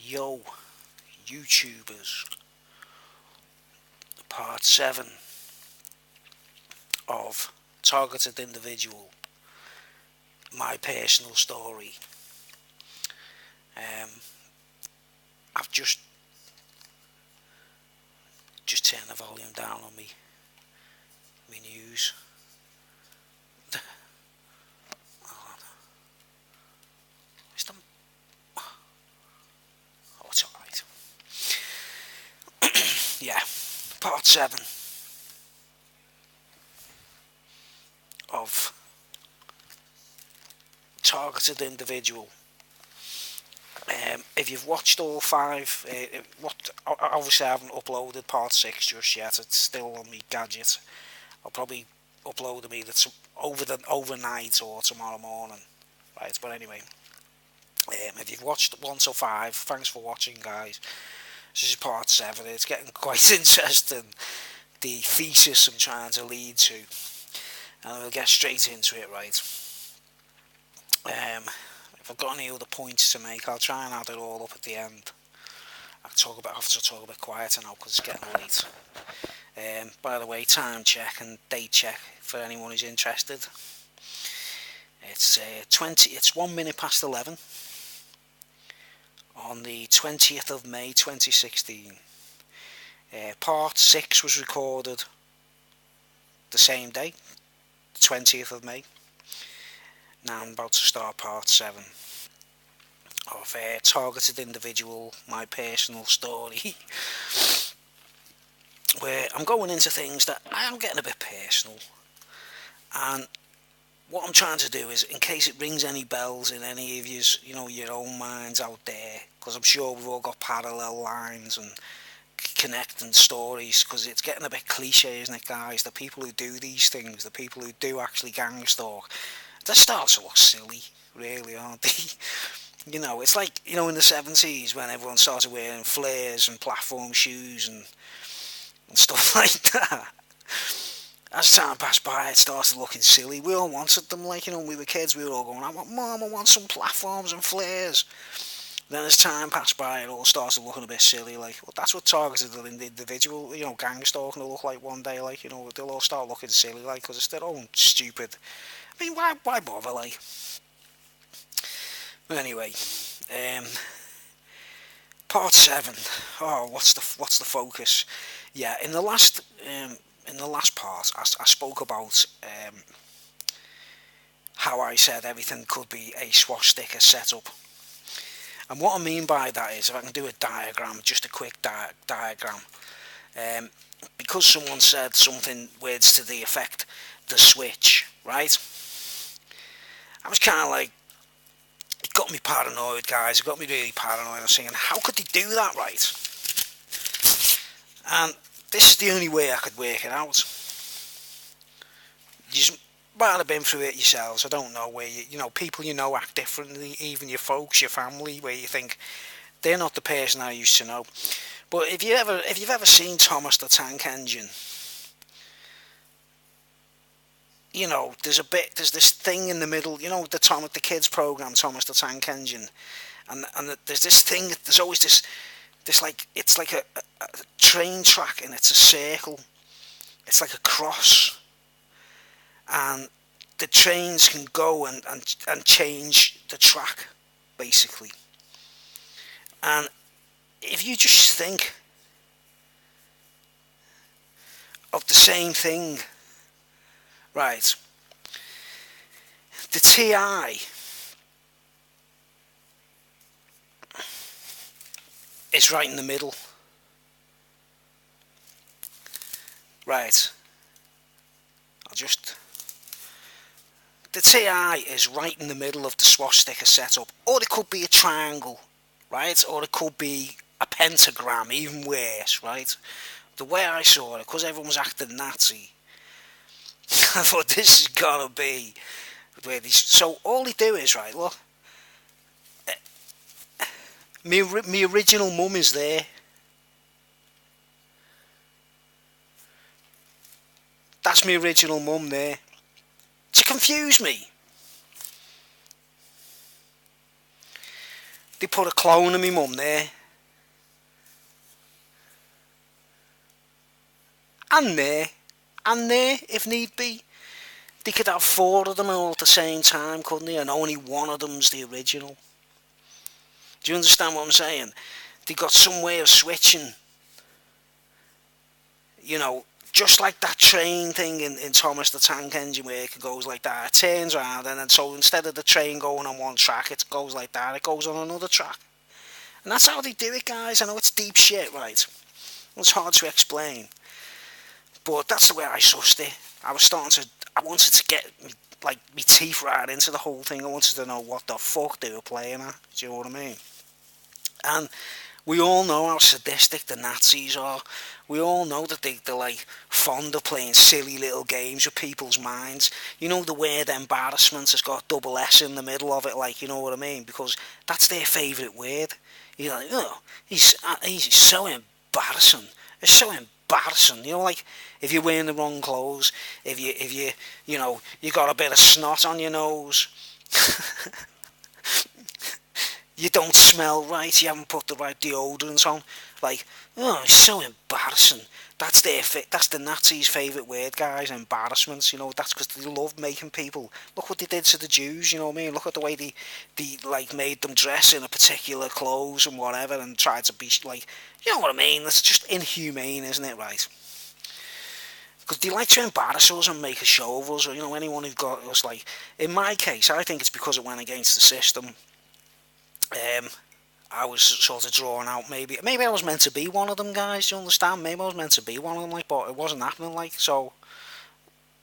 Yo, YouTubers, part 7 of Targeted Individual, my personal story. I've just turned the volume down on me news. Oh, it's alright. Yeah, part 7 of Targeted Individual. If you've watched all 5, obviously I haven't uploaded part 6 just yet. It's still on me gadget. I'll probably upload them either overnight or tomorrow morning. Right, but anyway, if you've watched 1 to 5, thanks for watching, guys. This is part 7. It's getting quite interesting, the thesis I'm trying to lead to, and we'll get straight into it. Right. If I've got any other points to make, I'll try and add it all up at the end. I have to talk a bit quieter now because it's getting late. By the way, time check and date check for anyone who's interested. It's 1 minute past 11 on the 20th of May 2016. Part 6 was recorded the same day, the 20th of May. Now I'm about to start part 7 of Targeted Individual, my personal story, where I'm going into things that I am getting a bit personal, and what I'm trying to do is, in case it rings any bells in any of your own minds out there, because I'm sure we've all got parallel lines and connecting stories, because it's getting a bit cliche, isn't it, guys? The people who do these things, the people who do actually gang stalk, they start to look silly, really, aren't they? It's like, in the 70s when everyone started wearing flares and platform shoes and stuff like that. As time passed by, it started looking silly. We all wanted them, when we were kids, we were all going, Mom, I want some platforms and flares. Then as time passed by, it all started looking a bit silly, that's what Targeted Individual, gang stalking will look like one day, they'll all start looking silly, because it's their own stupid. I mean, why bother, But anyway, part 7. Oh, what's the focus? Yeah, in the last part, I spoke about how I said everything could be a swastika setup. And what I mean by that is, if I can do a diagram, just a quick diagram, because someone said words to the effect, the switch, right? I was kind of it got me paranoid, guys. It got me really paranoid. I was thinking, how could they do that, right? And this is the only way I could work it out. You might have been through it yourselves. I don't know, where people act differently, even your folks, your family, where you think they're not the person I used to know. But if you've ever seen Thomas the Tank Engine, there's this thing in the middle, the kids program, Thomas the Tank Engine, and there's this thing, there's always this it's like a train track, and it's a circle, it's like a cross, and the trains can go and change the track, basically. And if you just think of the same thing, right, the TI is right in the middle, right, the TI is right in the middle of the swastika setup, or it could be a triangle, right, or it could be a pentagram, even worse, right? The way I saw it, because everyone was acting Nazi, I thought, this is gonna be where these. So all they do is, right, look, me original mum is there. That's my original mum there. To confuse me, they put a clone of me mum there. And there, if need be. They could have four of them all at the same time, couldn't they? And only one of them's the original. Do you understand what I'm saying? They got some way of switching, you know, just like that train thing in Thomas the Tank Engine where it goes like that. It turns around and then so instead of the train going on one track, it goes like that. It goes on another track. And that's how they do it, guys. I know it's deep shit, right? It's hard to explain. But that's the way I sussed it. I wanted to get my teeth right into the whole thing. I wanted to know what the fuck they were playing at. Do you know what I mean? And we all know how sadistic the Nazis are. We all know that they're like fond of playing silly little games with people's minds. You know, the word embarrassment has got double S in the middle of it, like, you know what I mean? Because that's their favourite word. You're like, oh, he's so embarrassing. It's so embarrassing. You know, like if you're wearing the wrong clothes, if you know, you got a bit of snot on your nose. You don't smell right, you haven't put the right deodorant on. Like, oh, it's so embarrassing. That's the Nazis' favourite word, guys, embarrassments. You know, that's because they love making people. Look what they did to the Jews, you know what I mean? Look at the way they like made them dress in a particular clothes and whatever and tried to be like, you know what I mean? That's just inhumane, isn't it, right? Because they like to embarrass us and make a show of us, or, you know, anyone who got us, like, in my case, I think it's because it went against the system. I was sort of drawn out. Maybe I was meant to be one of them, guys. Do you understand? Maybe I was meant to be one of them, like, but it wasn't happening, like. So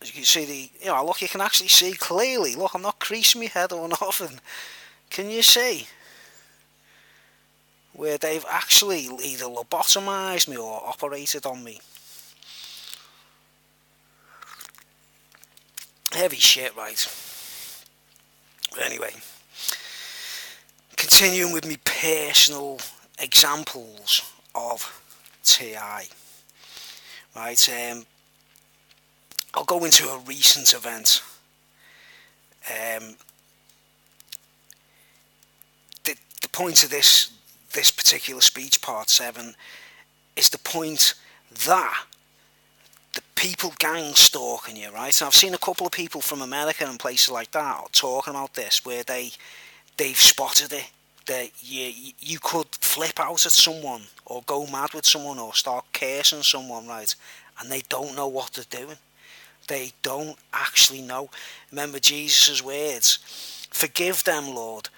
as you can see, look, you can actually see clearly. Look, I'm not creasing my head or nothing. Can you see where they've actually either lobotomised me or operated on me? Heavy shit, right? Anyway. Continuing with my personal examples of TI, right? I'll go into a recent event. The point of this particular speech, part 7, is the point that the people gang stalking you, right? And I've seen a couple of people from America and places like that talking about this, where they've spotted it, that you could flip out at someone or go mad with someone or start cursing someone, right? And they don't know what they're doing. They don't actually know. Remember Jesus' words, forgive them, Lord,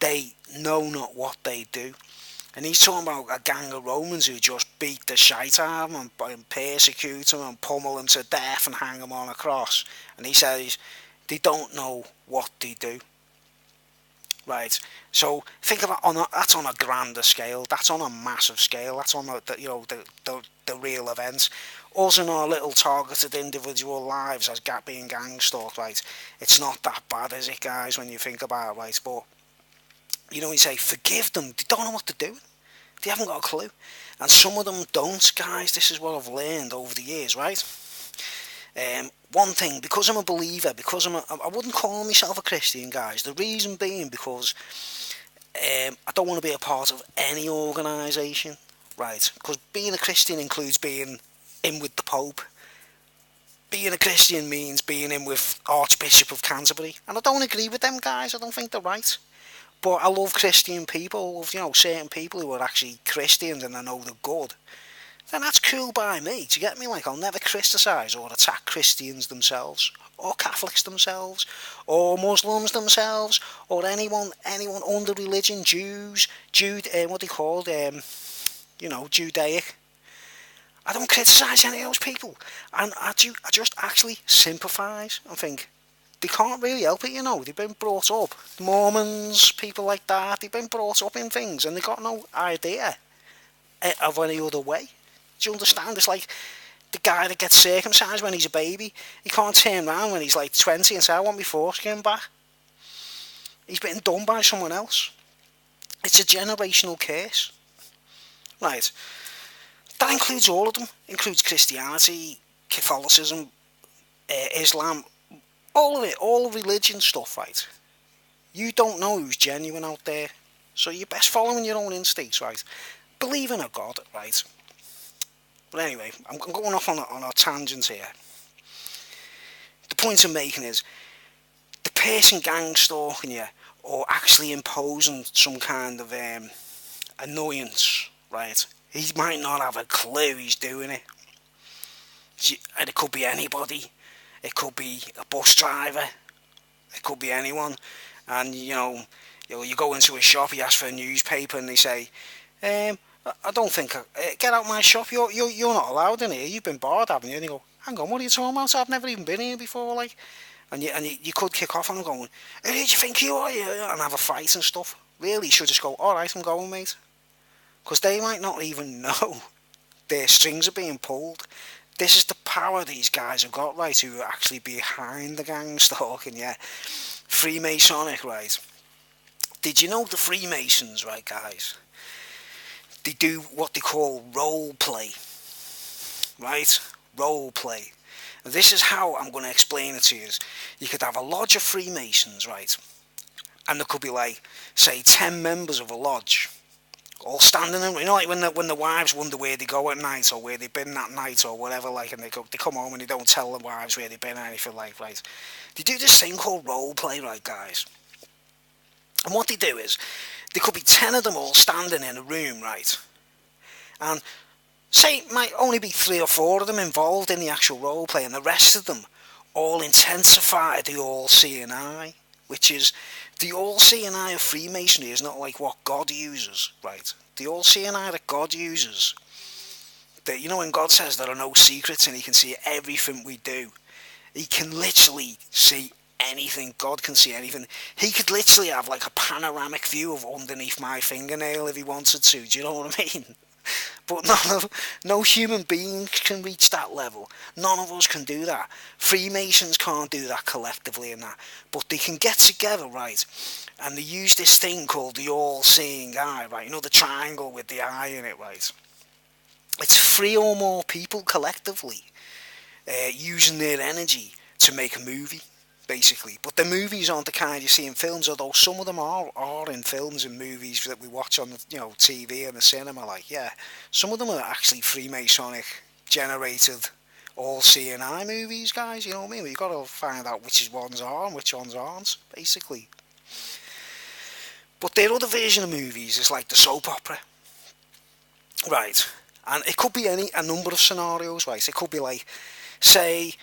they know not what they do. And he's talking about a gang of Romans who just beat the shite out of him and persecute him and pummel him to death and hang him on a cross. And he says they don't know what they do. Right, so think about that's on a grander scale. That's on a massive scale. That's on the real events. Also, in our little targeted individual lives as being gang stalked, right? It's not that bad, is it, guys? When you think about it, right? But you say forgive them. They don't know what they're doing. They haven't got a clue, and some of them don't, guys. This is what I've learned over the years, right? One thing, because I'm a believer, because I wouldn't call myself a Christian, guys. The reason being because I don't want to be a part of any organisation, right? Because being a Christian includes being in with the Pope. Being a Christian means being in with Archbishop of Canterbury, and I don't agree with them, guys. I don't think they're right. But I love Christian people. I love, certain people who are actually Christians and I know they're good. Then that's cool by me, do you get me? Like, I'll never criticise or attack Christians themselves, or Catholics themselves, or Muslims themselves, or anyone under religion, Jews, what they called, Judaic. I don't criticise any of those people, and I just actually sympathise and think, they can't really help it, they've been brought up, Mormons, people like that, they've been brought up in things, and they've got no idea of any other way. Do you understand? It's like the guy that gets circumcised when he's a baby. He can't turn around when he's like 20 and say, I want my foreskin back. He's been done by someone else. It's a generational curse. Right. That includes all of them. It includes Christianity, Catholicism, Islam, all of it, all religion stuff, right? You don't know who's genuine out there. So you're best following your own instincts, right? Believe in a God, right? But anyway, I'm going off on a tangent here. The point I'm making is, the person gang stalking you, or actually imposing some kind of annoyance, right? He might not have a clue he's doing it. And it could be anybody. It could be a bus driver. It could be anyone. And you go into a shop, you ask for a newspaper, and they say, I don't think get out my shop. You're not allowed in here. You've been barred, haven't you? And you go, hang on, what are you talking about? I've never even been here before, like. And you could kick off on them going, who do you think you are? And have a fight and stuff. Really, you should just go, alright, I'm going, mate. Because they might not even know their strings are being pulled. This is the power these guys have got, right, who are actually behind the gang stalking, yeah. Freemasonic, right. Did you know the Freemasons, right, guys? They do what they call role play, right? Role play. And this is how I'm going to explain it to you. You could have a lodge of Freemasons, right? And there could be, like, say, 10 members of a lodge, all standing in, like when the wives wonder where they go at night, or where they've been that night, or whatever, like, and they come home and they don't tell the wives where they've been or anything like, right? They do this thing called role play, right, guys? And what they do is, there could be 10 of them all standing in a room, right? And say it might only be 3 or 4 of them involved in the actual role play, and the rest of them all intensify the all-seeing eye, which is the all-seeing eye of Freemasonry is not like what God uses, right? The all-seeing eye that God uses, that, when God says there are no secrets and he can see everything we do, he can literally see anything. God can see anything. He could literally have like a panoramic view of underneath my fingernail if he wanted to. Do you know what I mean? But no human being can reach that level. None of us can do that. Freemasons can't do that collectively and that. But they can get together, right? And they use this thing called the all-seeing eye, right? The triangle with the eye in it, right? It's 3 or more people collectively using their energy to make a movie, basically. But the movies aren't the kind you see in films, although some of them are in films and movies that we watch on the TV and the cinema, like, yeah. Some of them are actually Freemasonic generated all-seeing eye movies, guys, you know what I mean? You've got to find out which ones are and which ones aren't, basically. But their other version of movies is like the soap opera, right? And it could be a number of scenarios, right? It could be like, say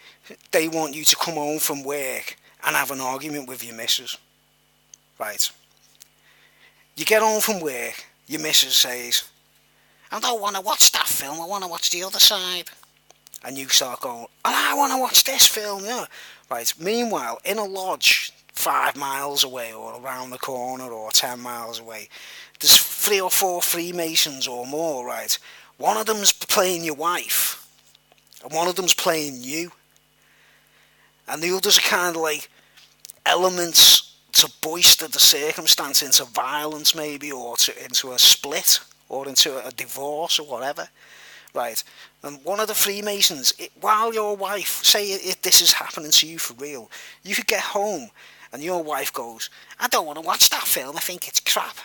they want you to come home from work and have an argument with your missus, right? You get home from work, your missus says, I don't want to watch that film, I want to watch the other side. And you start going, I want to watch this film, yeah. Right, meanwhile, in a lodge 5 miles away or around the corner or 10 miles away, there's 3 or 4 Freemasons or more, right? One of them's playing your wife, and one of them's playing you. And the others are kind of like elements to bolster the circumstance into violence, maybe, or into a split, or into a divorce, or whatever, right? And one of the Freemasons, while your wife, say if this is happening to you for real, you could get home and your wife goes, I don't want to watch that film, I think it's crap.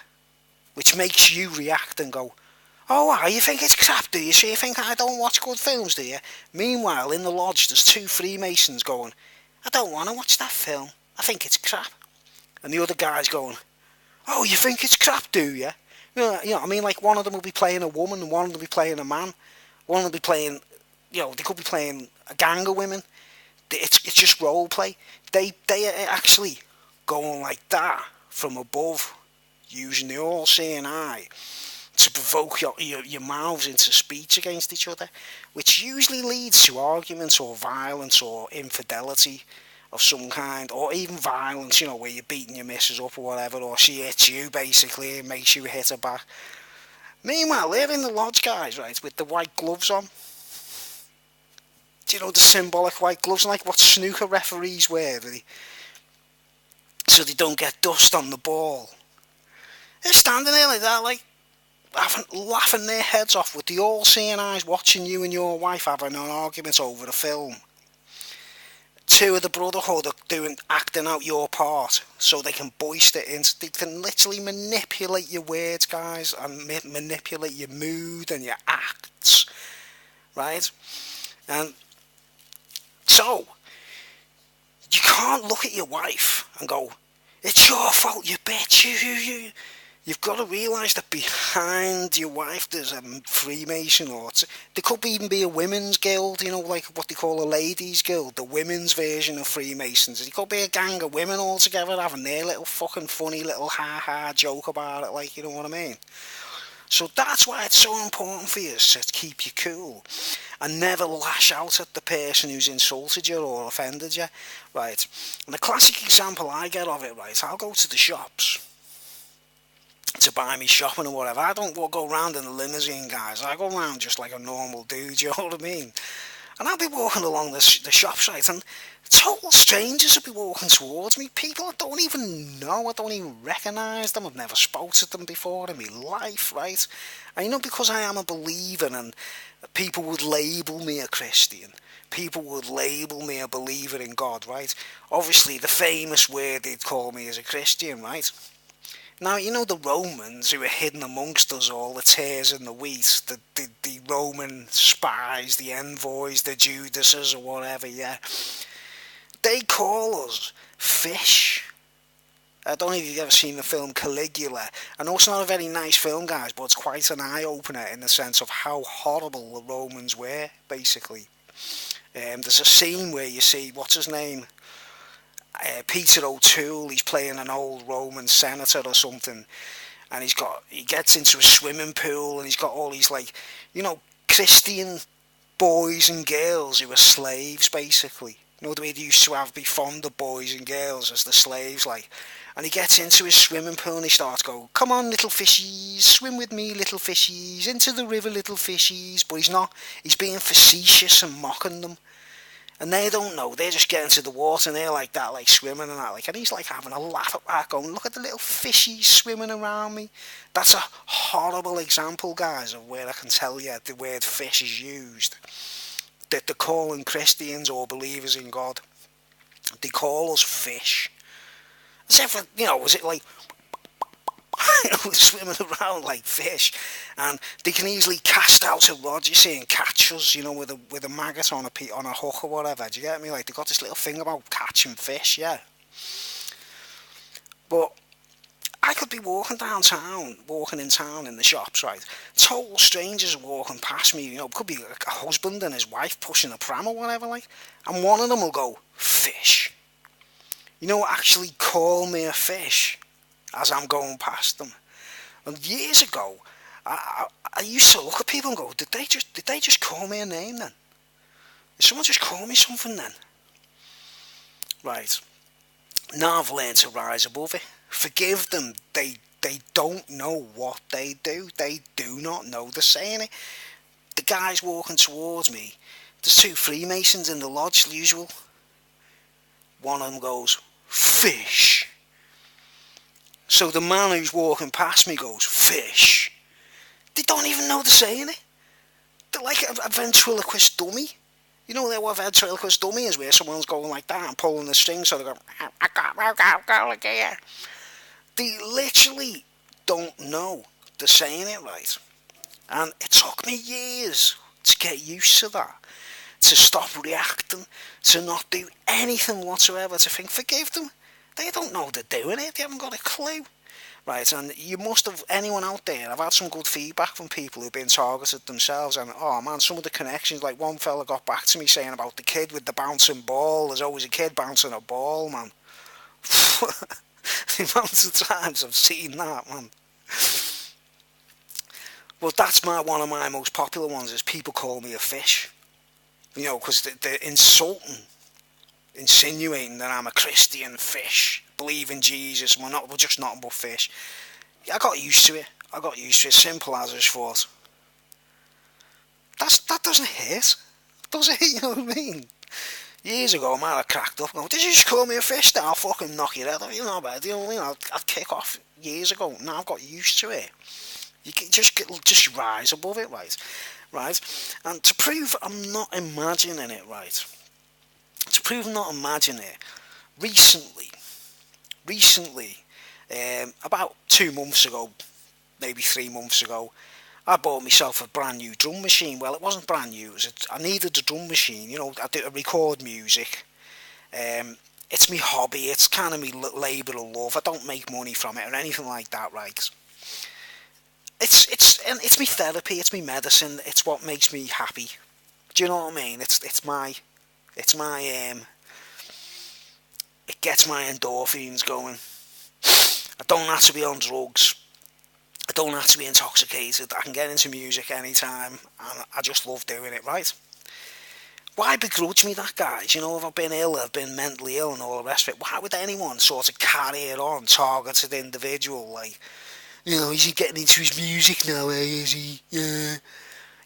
Which makes you react and go, oh, you think it's crap, do you? So you think I don't watch good films, do you? Meanwhile, in the lodge, there's 2 Freemasons going, I don't want to watch that film, I think it's crap. And the other guy's going, oh, you think it's crap, do you? You know what I mean? Like, one of them will be playing a woman and one of them will be playing a man. One will be playing, they could be playing a gang of women. It's just role play. They are actually going like that from above, using the all-seeing eye to provoke your mouths into speech against each other, which usually leads to arguments or violence or infidelity of some kind, or even violence, where you're beating your missus up or whatever, or she hits you basically and makes you hit her back. Meanwhile, they're in the lodge, guys, right, with the white gloves on. Do you know the symbolic white gloves, like what snooker referees wear, so they don't get dust on the ball? They're standing there like that, like, laughing their heads off with the all-seeing eyes watching you and your wife having an argument over a film. 2 of the Brotherhood are acting out your part so they can boist it into. They can literally manipulate your words, guys, and manipulate your mood and your acts right? And so, you can't look at your wife and go, it's your fault, you bitch, You've got to realise that behind your wife there's a Freemason, or there could even be a women's guild, like what they call a ladies' guild, the women's version of Freemasons. It could be a gang of women all together having their little fucking funny little ha-ha joke about it, like, you know what I mean? So that's why it's so important for you to keep you cool and never lash out at the person who's insulted you or offended you, right? And the classic example I get of it, right, I'll go to the shops to buy me shopping or whatever. I don't go around in the limousine, guys. I go around just like a normal dude, you know what I mean? And I'll be walking along the shop site, and total strangers will be walking towards me. People I don't even know, I don't even recognise them. I've never spoke to them before in my life, right? And because I am a believer, and people would label me a Christian, people would label me a believer in God, right? Obviously, the famous word they'd call me is a Christian, right? Now, the Romans who were hidden amongst us all, the tares and the wheat, the Roman spies, the envoys, the Judases or whatever, yeah, they call us fish. I don't know if you've ever seen the film Caligula. I know it's not a very nice film, guys, but it's quite an eye-opener in the sense of how horrible the Romans were, basically. There's a scene where you see, what's his name? Peter O'Toole, he's playing an old Roman senator or something, and he gets into a swimming pool, and he's got all these, like, Christian boys and girls who are slaves, basically. The way they used to be fond of boys and girls as the slaves, like. And he gets into his swimming pool and he starts going, come on little fishies, swim with me little fishies, into the river little fishies. But he's not, he's being facetious and mocking them. And they don't know, they're just getting to the water and they're like that, like swimming and that, like, and he's like having a laugh at that, going, look at the little fishies swimming around me. That's a horrible example, guys, of where I can tell you the word fish is used. That they're calling Christians or believers in God, they call us fish. As if, was it like, swimming around like fish, and they can easily cast out a rod, you see, and catch us, with a maggot on a hook or whatever. Do you get me? Like, they got this little thing about catching fish, yeah. But I could be walking in town in the shops, right? Total strangers are walking past me, could be a husband and his wife pushing a pram or whatever, like, and one of them will go, fish. Actually call me a fish as I'm going past them. And years ago, I used to look at people and go, did they just call me a name then? Did someone just call me something then? Right. Now I've learned to rise above it. Forgive them. They don't know what they do. They do not know they're saying it. The guy's walking towards me. There's two Freemasons in the lodge, as usual. One of them goes, fish. So the man who's walking past me goes, fish. They don't even know they're saying it. They're like a ventriloquist dummy. You know what a ventriloquist dummy is, where someone's going like that and pulling the string, so they go, they literally don't know they're saying it right. And it took me years to get used to that, to stop reacting, to not do anything whatsoever, to think, forgive them. They don't know they're doing it. They haven't got a clue. Right, and you must have, anyone out there, I've had some good feedback from people who've been targeted themselves, and oh man, some of the connections, like one fella got back to me saying about the kid with the bouncing ball. There's always a kid bouncing a ball, man. The amount of times I've seen that, man. Well, that's one of my most popular ones, is people call me a fish. Because they're insinuating that I'm a Christian fish, believe in Jesus, we're just nothing but fish. I got used to it. Simple as I just thought, that doesn't hit, does it? You know what I mean? Years ago, I might have cracked up and go, did you just call me a fish? Then I'll fucking knock your head off. You know what I mean? I'd kick off years ago. Now I've got used to it. You can just rise above it, right? And to prove I'm not imagining it, right? To prove I'm not imagining it, recently, about 2 months ago, maybe 3 months ago, I bought myself a brand new drum machine. Well, it wasn't brand new. I needed a drum machine. You know, I record music. It's my hobby. It's kind of my labour of love. I don't make money from it or anything like that, right? It's my therapy. It's my medicine. It's what makes me happy. Do you know what I mean? It's my it gets my endorphins going. I don't have to be on drugs. I don't have to be intoxicated. I can get into music anytime, and I just love doing it, right? Why begrudge me that, guys? You know, if I've been ill, I've been mentally ill and all the rest of it, why would anyone sort of carry it on, targeted individual, like, you know, is he getting into his music now, is he? Yeah.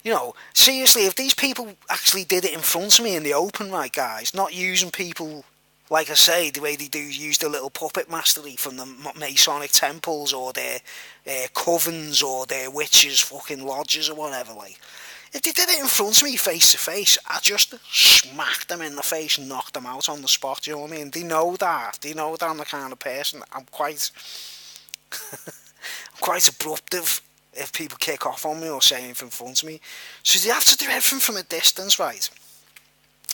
You know, seriously, if these people actually did it in front of me in the open, right, guys, not using people, like I say, the way they do use the little puppet mastery from the Masonic temples or their covens or their witches' fucking lodges or whatever, like, if they did it in front of me face to face, I'd just smack them in the face and knock them out on the spot, you know what I mean? They know that. They know that I'm the kind of person, I'm quite abruptive if people kick off on me or say anything in front of me. So they have to do everything from a distance, right?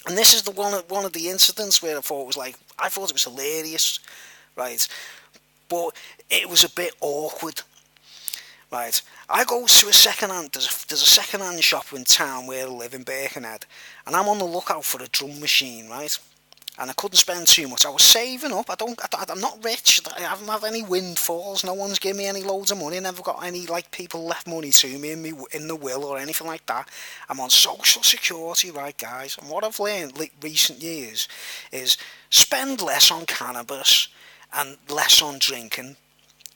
And this is the one of the incidents where I thought it was hilarious, right? But it was a bit awkward. Right, I go to a second-hand, there's a second-hand shop in town where I live in Birkenhead, and I'm on the lookout for a drum machine, right? And I couldn't spend too much. I was saving up. I'm not rich. I haven't had any windfalls. No one's given me any loads of money. I never got any, like, people left money to me in the will or anything like that. I'm on social security, right, guys? And what I've learned recent years is spend less on cannabis and less on drinking,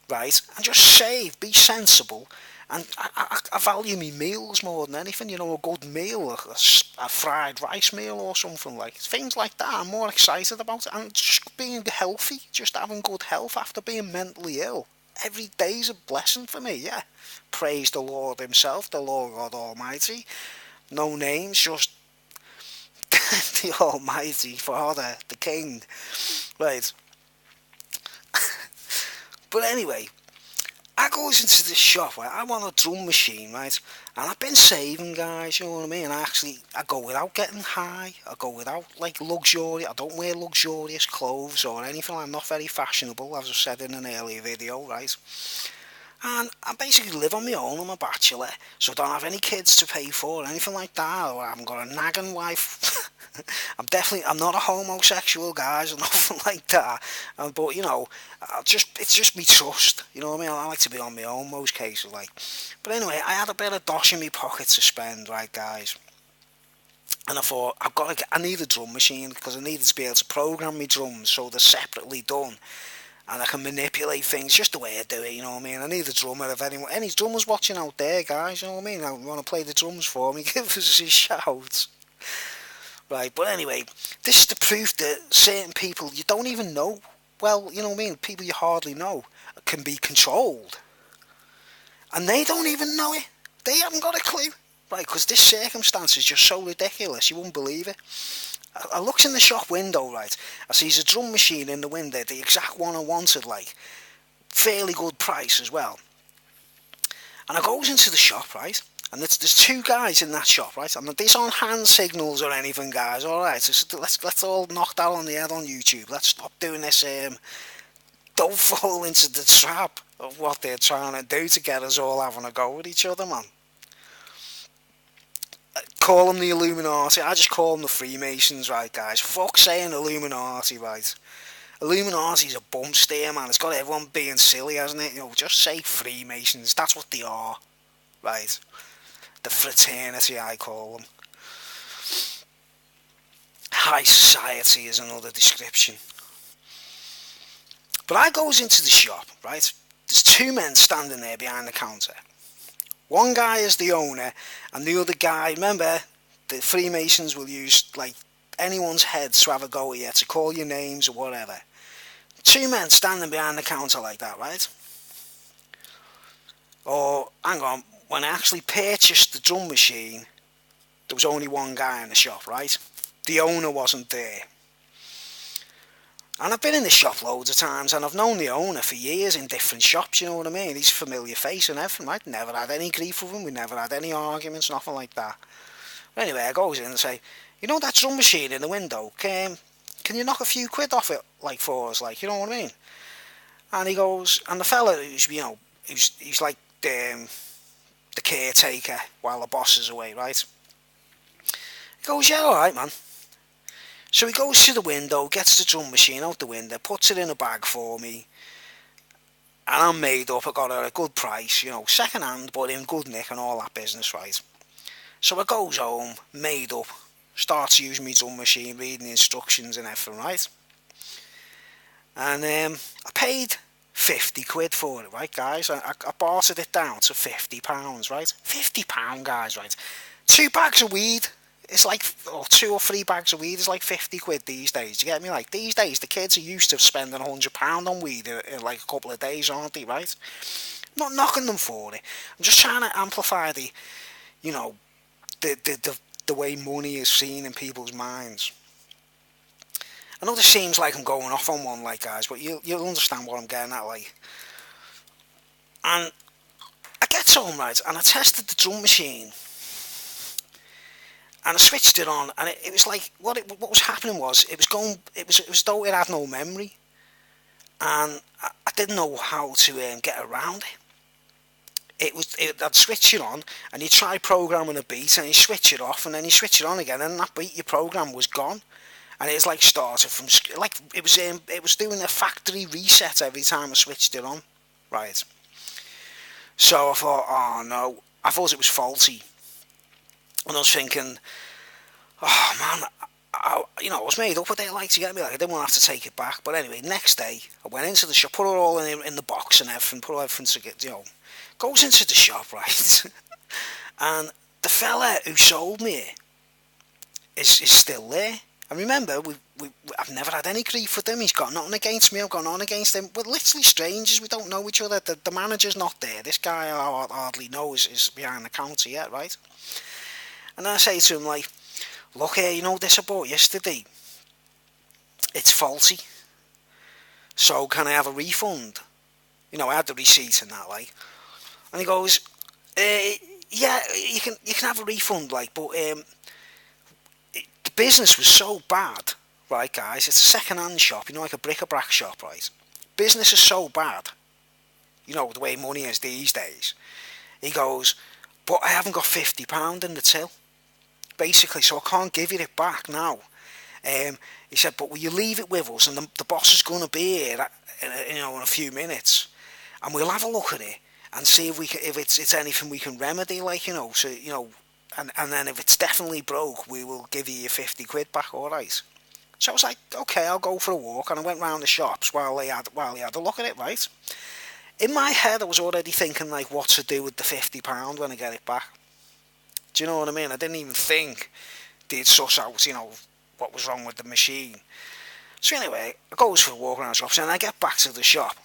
right, and just save, be sensible, and I value me meals more than anything, you know, a good meal, a fried rice meal or something, like, things like that, I'm more excited about it, and just being healthy, just having good health after being mentally ill, every day's a blessing for me, yeah, praise the Lord himself, the Lord God Almighty, no names, just the Almighty Father, the King, right. But anyway, I goes into this shop, right, I want a drum machine, right, and I've been saving, guys, you know what I mean, I go without getting high, I go without, like, I don't wear luxurious clothes or anything, I'm not very fashionable, as I said in an earlier video, right, and I basically live on my own, I'm a bachelor, so I don't have any kids to pay for or anything like that, or I haven't got a nagging wife. I'm not a homosexual, guys, or nothing like that. But you know, it's just me trust. You know what I mean? I like to be on my own most cases, like. But anyway, I had a bit of dosh in my pocket to spend, right, guys. And I thought I need a drum machine because I needed to be able to program my drums so they're separately done. And I can manipulate things just the way I do it, you know what I mean? I need a drummer. If any drummers watching out there, guys, you know what I mean? I want to play the drums for me, give us a shout. Right, but anyway, this is the proof that certain people you don't even know, well, you know what I mean, people you hardly know, can be controlled. And they don't even know it. They haven't got a clue. Right, because this circumstance is just so ridiculous, you wouldn't believe it. I looks in the shop window, right, I sees a drum machine in the window, the exact one I wanted, like, fairly good price as well. And I goes into the shop, right, and there's two guys in that shop, right, and these aren't hand signals or anything, guys, alright, so let's all knock that on the head on YouTube, let's stop doing this, don't fall into the trap of what they're trying to do to get us all having a go at each other, man. Call them the Illuminati, I just call them the Freemasons, right, guys, fuck saying Illuminati, right. Illuminati's a bum steer, man, it's got everyone being silly, hasn't it, you know, just say Freemasons, that's what they are, right. The fraternity, I call them. High society is another description. But I goes into the shop, right? There's two men standing there behind the counter. One guy is the owner, and the other guy, remember, the Freemasons will use, like, anyone's heads to have a go at you, to call your names or whatever. Two men standing behind the counter like that, right? Or, hang on, when I actually purchased the drum machine, there was only one guy in the shop, right? The owner wasn't there. And I've been in this shop loads of times, and I've known the owner for years in different shops, you know what I mean? He's a familiar face and everything, right? Never had any grief with him, we never had any arguments, nothing like that. But anyway, I goes in and say, you know that drum machine in the window, can you knock a few quid off it, like, for us, like, you know what I mean? And he goes, and the fella who's, you know, he's like the caretaker while the boss is away, right? He goes, yeah, alright, man. So he goes to the window, gets the drum machine out the window, puts it in a bag for me, and I'm made up. I got it at a good price, you know, second hand, but in good nick and all that business, right? So I goes home, made up, starts using my drum machine, reading the instructions and everything, right? And I paid 50 quid for it, right, guys? I bartered it down to £50, right? £50, guys, right? 2 bags of weed. It's like, or 2 or 3 bags of weed is like 50 quid these days. Do you get me? Like, these days, the kids are used to spending £100 on weed in like a couple of days, aren't they, right? I'm not knocking them for it. I'm just trying to amplify the, you know, the way money is seen in people's minds. I know this seems like I'm going off on one, like, guys, but you'll understand what I'm getting at, like. And I get home, right, and I tested the drum machine. And I switched it on, and it was like what was happening was it was as though it had no memory, and I didn't know how to get around it. I'd switch it on, and you try programming a beat, and you switch it off, and then you switch it on again, and that beat your program was gone, and it was like started from like it was doing a factory reset every time I switched it on, right? So I thought, oh no, I thought it was faulty. And I was thinking, oh man, I was made up with it, like, to get me, like, I didn't want to have to take it back. But anyway, next day, I went into the shop, put it all in the box and everything, put everything to get, goes into the shop, right? And the fella who sold me it is still there. And remember, I've never had any grief with him. He's got nothing against me. I've got nothing against him. We're literally strangers. We don't know each other. The manager's not there. This guy I hardly know is behind the counter yet, right? And I say to him, like, look here, you know this I bought yesterday? It's faulty. So can I have a refund? You know, I had the receipt and that, like. And he goes, yeah, you can have a refund, like, but the business was so bad, right, guys? It's a second-hand shop, you know, like a bric-a-brac shop, right? Business is so bad, you know, the way money is these days. He goes, but I haven't got £50 in the till. Basically, so I can't give you it back now. He said, but will you leave it with us, and the boss is going to be here, in a few minutes, and we'll have a look at it and see if it's anything we can remedy, like, so and then if it's definitely broke, we will give you your 50 quid back, all right? So I was like, okay, I'll go for a walk, and I went round the shops while he had a look at it, right? In my head, I was already thinking, like, what to do with the £50 when I get it back. Do you know what I mean? I didn't even think they'd suss out, what was wrong with the machine. So anyway, I goes for a walk around the shops, and I get back to the shop.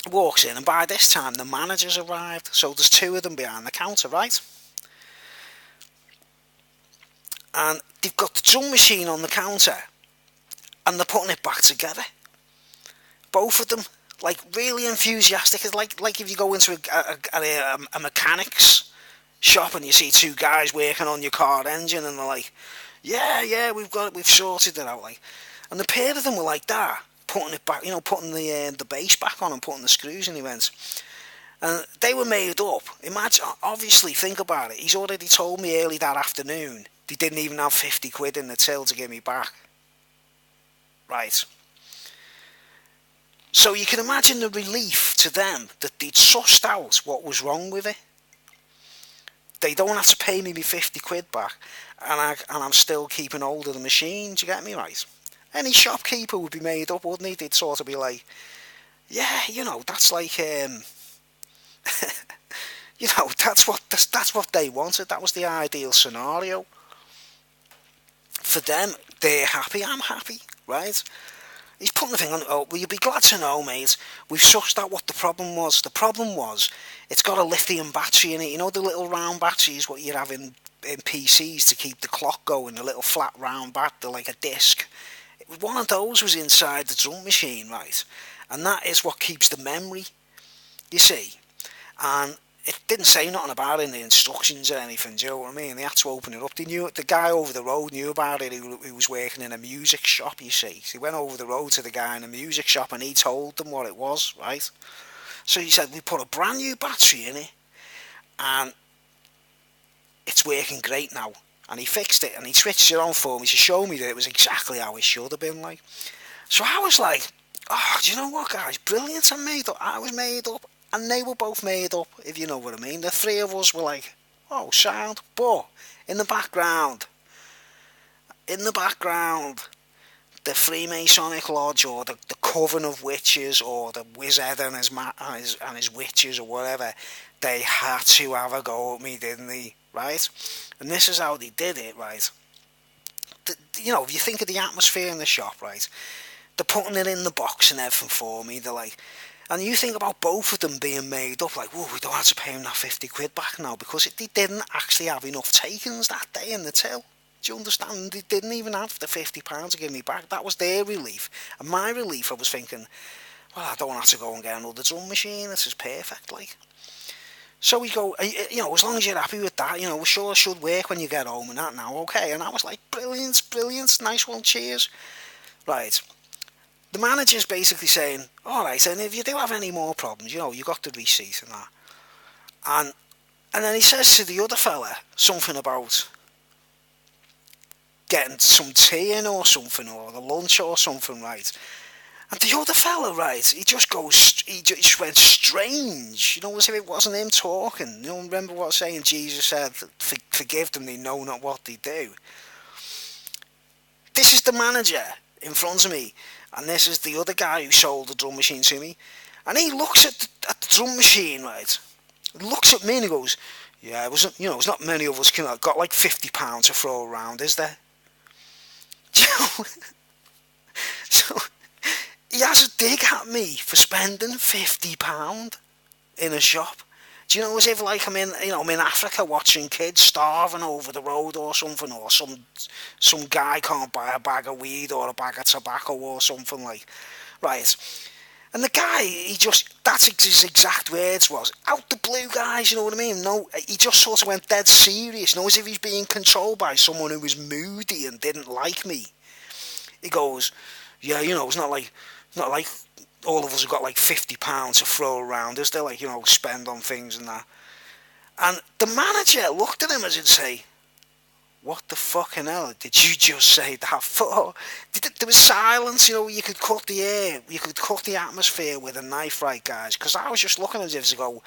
Walks in, and by this time, the manager's arrived. So there's 2 of them behind the counter, right? And they've got the drum machine on the counter, and they're putting it back together. Both of them, like, really enthusiastic. It's like if you go into a mechanic's shop and you see 2 guys working on your car engine, and they're like, yeah, we've sorted it out, like. And the pair of them were like that, putting it back, putting the base back on and putting the screws in, he went. And they were made up. Imagine, obviously, think about it. He's already told me early that afternoon they didn't even have 50 quid in the till to give me back. Right. So you can imagine the relief to them that they'd sussed out what was wrong with it. They don't have to pay me 50 quid back, and I'm still keeping hold of the machine. Do you get me, right? Any shopkeeper would be made up, wouldn't he? They'd sort of be like, yeah, that's like, that's what they wanted. That was the ideal scenario. For them, they're happy, I'm happy, right? He's putting the thing on, oh, well, you'll be glad to know, mate, we've sussed out what the problem was. The problem was, it's got a lithium battery in it. You know the little round batteries, what you have in PCs to keep the clock going, the little flat round battery, like a disc. one of those was inside the drum machine, right? And that is what keeps the memory, you see. And it didn't say nothing about it in the instructions or anything, do you know what I mean? They had to open it up. They knew, the guy over the road knew about it, who was working in a music shop, you see. So he went over the road to the guy in the music shop and he told them what it was, right? So he said, we put a brand new battery in it and it's working great now. And he fixed it and he switched it on for me to show me that it was exactly how it should have been like. So I was like, oh, do you know what, guys? Brilliant. I was made up and they were both made up, if you know what I mean. The three of us were like, oh, sound. But in the background, the Freemasonic Lodge or the Coven of Witches or the Wizard and his witches or whatever, they had to have a go at me, didn't they? Right? And this is how they did it, right? You know, if you think of the atmosphere in the shop, right? They're putting it in the box and everything for me. They're like, and you think about both of them being made up, like, whoa, we don't have to pay him that 50 quid back now because they didn't actually have enough takings that day in the till. Do you understand? They didn't even have the £50 to give me back. That was their relief. And my relief, I was thinking, well, I don't have to go and get another drum machine. This is perfect, like. So we go, you know, as long as you're happy with that, you know, we sure should work when you get home and that now, okay. And I was like, brilliant, nice one, cheers. Right. The manager's basically saying, all right, and if you do have any more problems, you know, you got the receipt and that. And then he says to the other fella something about getting some tea in or something, or the lunch or something, right? And the other fella, right, he just went strange, you know, as if it wasn't him talking. You know, remember what saying Jesus said, forgive them, they know not what they do. This is the manager in front of me, and this is the other guy who sold the drum machine to me. And he looks at the drum machine, right, looks at me and he goes, yeah, it wasn't, you know, it's not many of us got like £50 to throw around, is there? So he has a dig at me for spending £50 in a shop. Do you know, as if like I'm in Africa watching kids starving over the road or something, or some guy can't buy a bag of weed or a bag of tobacco or something, like, right? And the guy, that's his exact words was, out the blue, guys, you know what I mean? No, he just sort of went dead serious, you know, as if he's being controlled by someone who was moody and didn't like me. He goes, yeah, you know, it's not like all of us have got like £50 to throw around, is there, like, you know, spend on things and that. And the manager looked at him as he'd say, what the fucking hell did you just say that for? There was silence, you know, you could cut the air, you could cut the atmosphere with a knife, right, guys? Because I was just looking as if to go,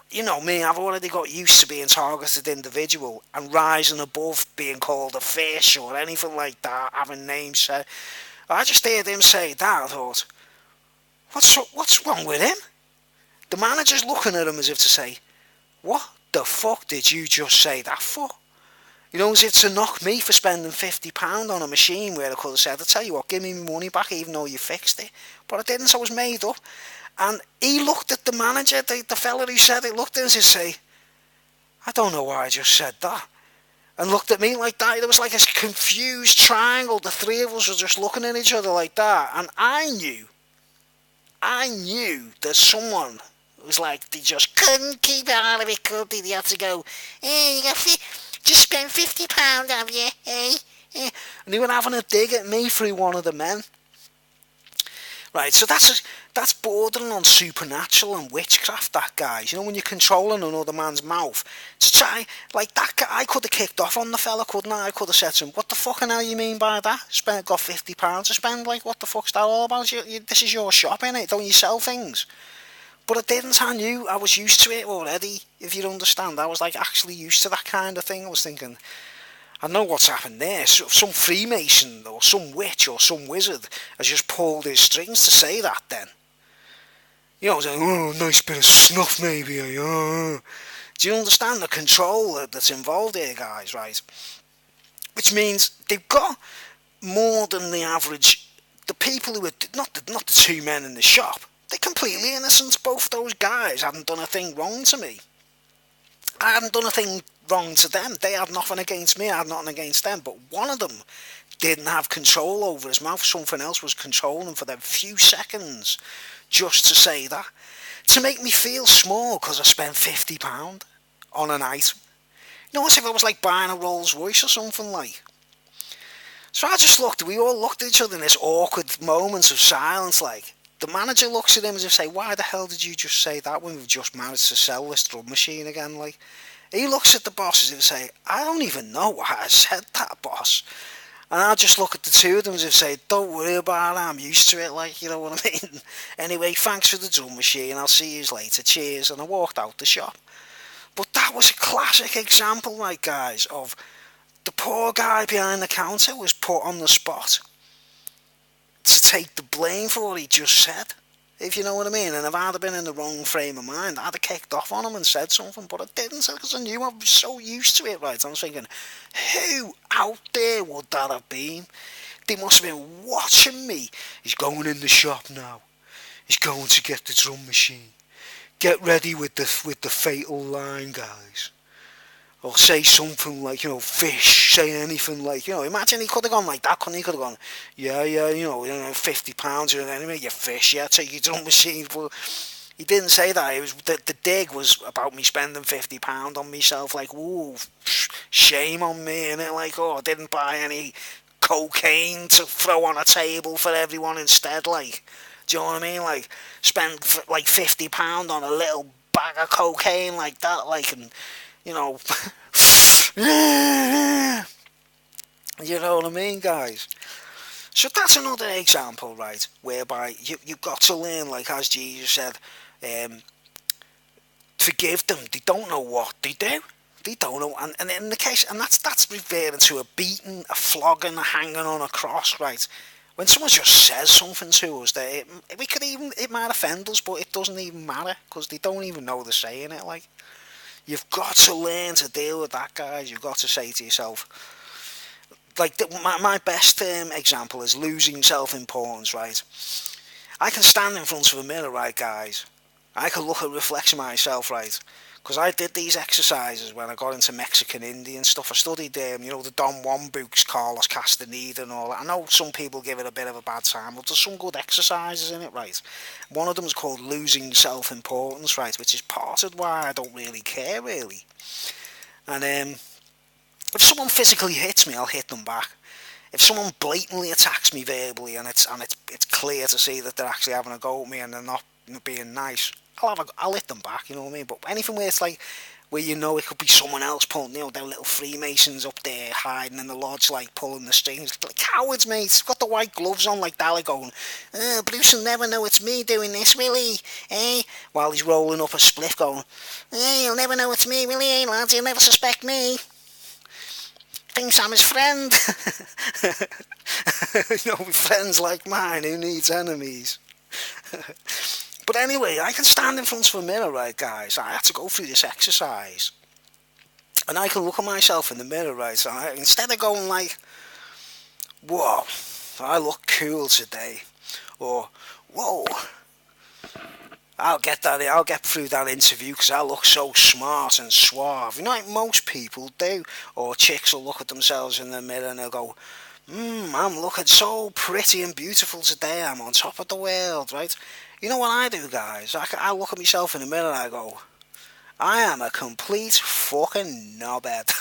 you know me, I've already got used to being targeted individual and rising above being called a fish or anything like that, having names said. I just heard him say that, I thought, what's wrong with him? The manager's looking at him as if to say, what the fuck did you just say that for? You know, as if to knock me for spending £50 on a machine where I could have said, I tell you what, give me my money back even though you fixed it. But I didn't, so I was made up. And he looked at the manager, the fella who said it, looked at him and said, I don't know why I just said that. And looked at me like that. There was like a confused triangle. The three of us were just looking at each other like that. And I knew that someone was like, they just couldn't keep it out of it, could they? They had to go, hey, you got just spent £50, have you? Hey? And they were having a dig at me through one of the men. Right, so that's bordering on supernatural and witchcraft, that, guys. You know, when you're controlling another man's mouth. To try, like, that guy, I could have kicked off on the fella, couldn't I? I could have said to him, what the fucking hell you mean by that? Got £50 to spend, like, what the fuck's that all about? This is your shop, innit? Don't you sell things? But I didn't, I was used to it already, if you understand. I was, like, actually used to that kind of thing. I was thinking, I know what's happened there. Some Freemason or some witch or some wizard has just pulled his strings to say that then. You know, saying, oh, nice bit of snuff maybe. Oh. Do you understand the control that's involved here, guys, right? Which means they've got more than the average. The people who were, not the two men in the shop, they're completely innocent. Both those guys hadn't done a thing wrong to me. I hadn't done a thing wrong to them. They had nothing against me, I had nothing against them. But one of them didn't have control over his mouth. Something else was controlling him for them few seconds, just to say that. To make me feel small because I spent £50 on an item. You know, as if I was like buying a Rolls Royce or something like. So I just looked, we all looked at each other in this awkward moments of silence like. The manager looks at him as if say, why the hell did you just say that when we've just managed to sell this drum machine again like? He looks at the boss as if say, I don't even know why I said that, boss. And I just look at the two of them as if say, don't worry about it, I'm used to it, like, you know what I mean? Anyway, thanks for the drum machine, I'll see you later, cheers, and I walked out the shop. But that was a classic example, like, guys, of the poor guy behind the counter was put on the spot to take the blame for what he just said, if you know what I mean. And if I'd have been in the wrong frame of mind, I'd have kicked off on him and said something, but I didn't, because I knew I was so used to it, right? I was thinking, who out there would that have been? They must have been watching me. He's going in the shop now. He's going to get the drum machine. Get ready with the fatal line, guys. Or say something like, you know, fish, say anything like, you know, imagine he could have gone like that, couldn't he? He could have gone, yeah, you know, £50 or anyway, you fish, yeah, take your drum machine. But he didn't say that. It was the dig was about me spending £50 on myself, like, ooh, shame on me, innit? Like, oh, I didn't buy any cocaine to throw on a table for everyone instead, like, do you know what I mean? Like, spend like £50 on a little bag of cocaine like that, like, and you know, you know what I mean, guys? So that's another example, right, whereby you've got to learn, like as Jesus said, forgive them. They don't know what they do. They don't know, and in the case, and that's referring to a beating, a flogging, a hanging on a cross, right? When someone just says something to us, that it might offend us, but it doesn't even matter because they don't even know they're saying it, like. You've got to learn to deal with that, guys. You've got to say to yourself, like, my best example is losing self-importance, right? I can stand in front of a mirror, right, guys? I can look at a reflection of myself, right? Because I did these exercises when I got into Mexican Indian stuff. I studied, you know, the Don Juan books, Carlos Castaneda and all that. I know some people give it a bit of a bad time, but there's some good exercises in it, right? One of them is called losing self-importance, right, which is part of why I don't really care, really. And if someone physically hits me, I'll hit them back. If someone blatantly attacks me verbally and it's clear to see that they're actually having a go at me and they're not being nice, I'll hit them back, you know what I mean? But anything where it's like, where you know it could be someone else pulling, you know, their little Freemasons up there hiding in the lodge, like pulling the strings, like cowards, mate. They've got the white gloves on like that, like going, Bruce will never know it's me doing this, will he? Eh? While he's rolling up a spliff going, he'll never know it's me, will he, lads? He'll never suspect me. Thinks I'm his friend. You know, friends like mine, who needs enemies? But anyway, I can stand in front of a mirror, right, guys? I had to go through this exercise. And I can look at myself in the mirror, right? So instead of going like, whoa, I look cool today. Or, whoa, I'll get through that interview because I look so smart and suave. You know, like most people do. Or chicks will look at themselves in the mirror and they'll go, I'm looking so pretty and beautiful today. I'm on top of the world, right? You know what I do, guys? I look at myself in the mirror and I go, I am a complete fucking knobhead.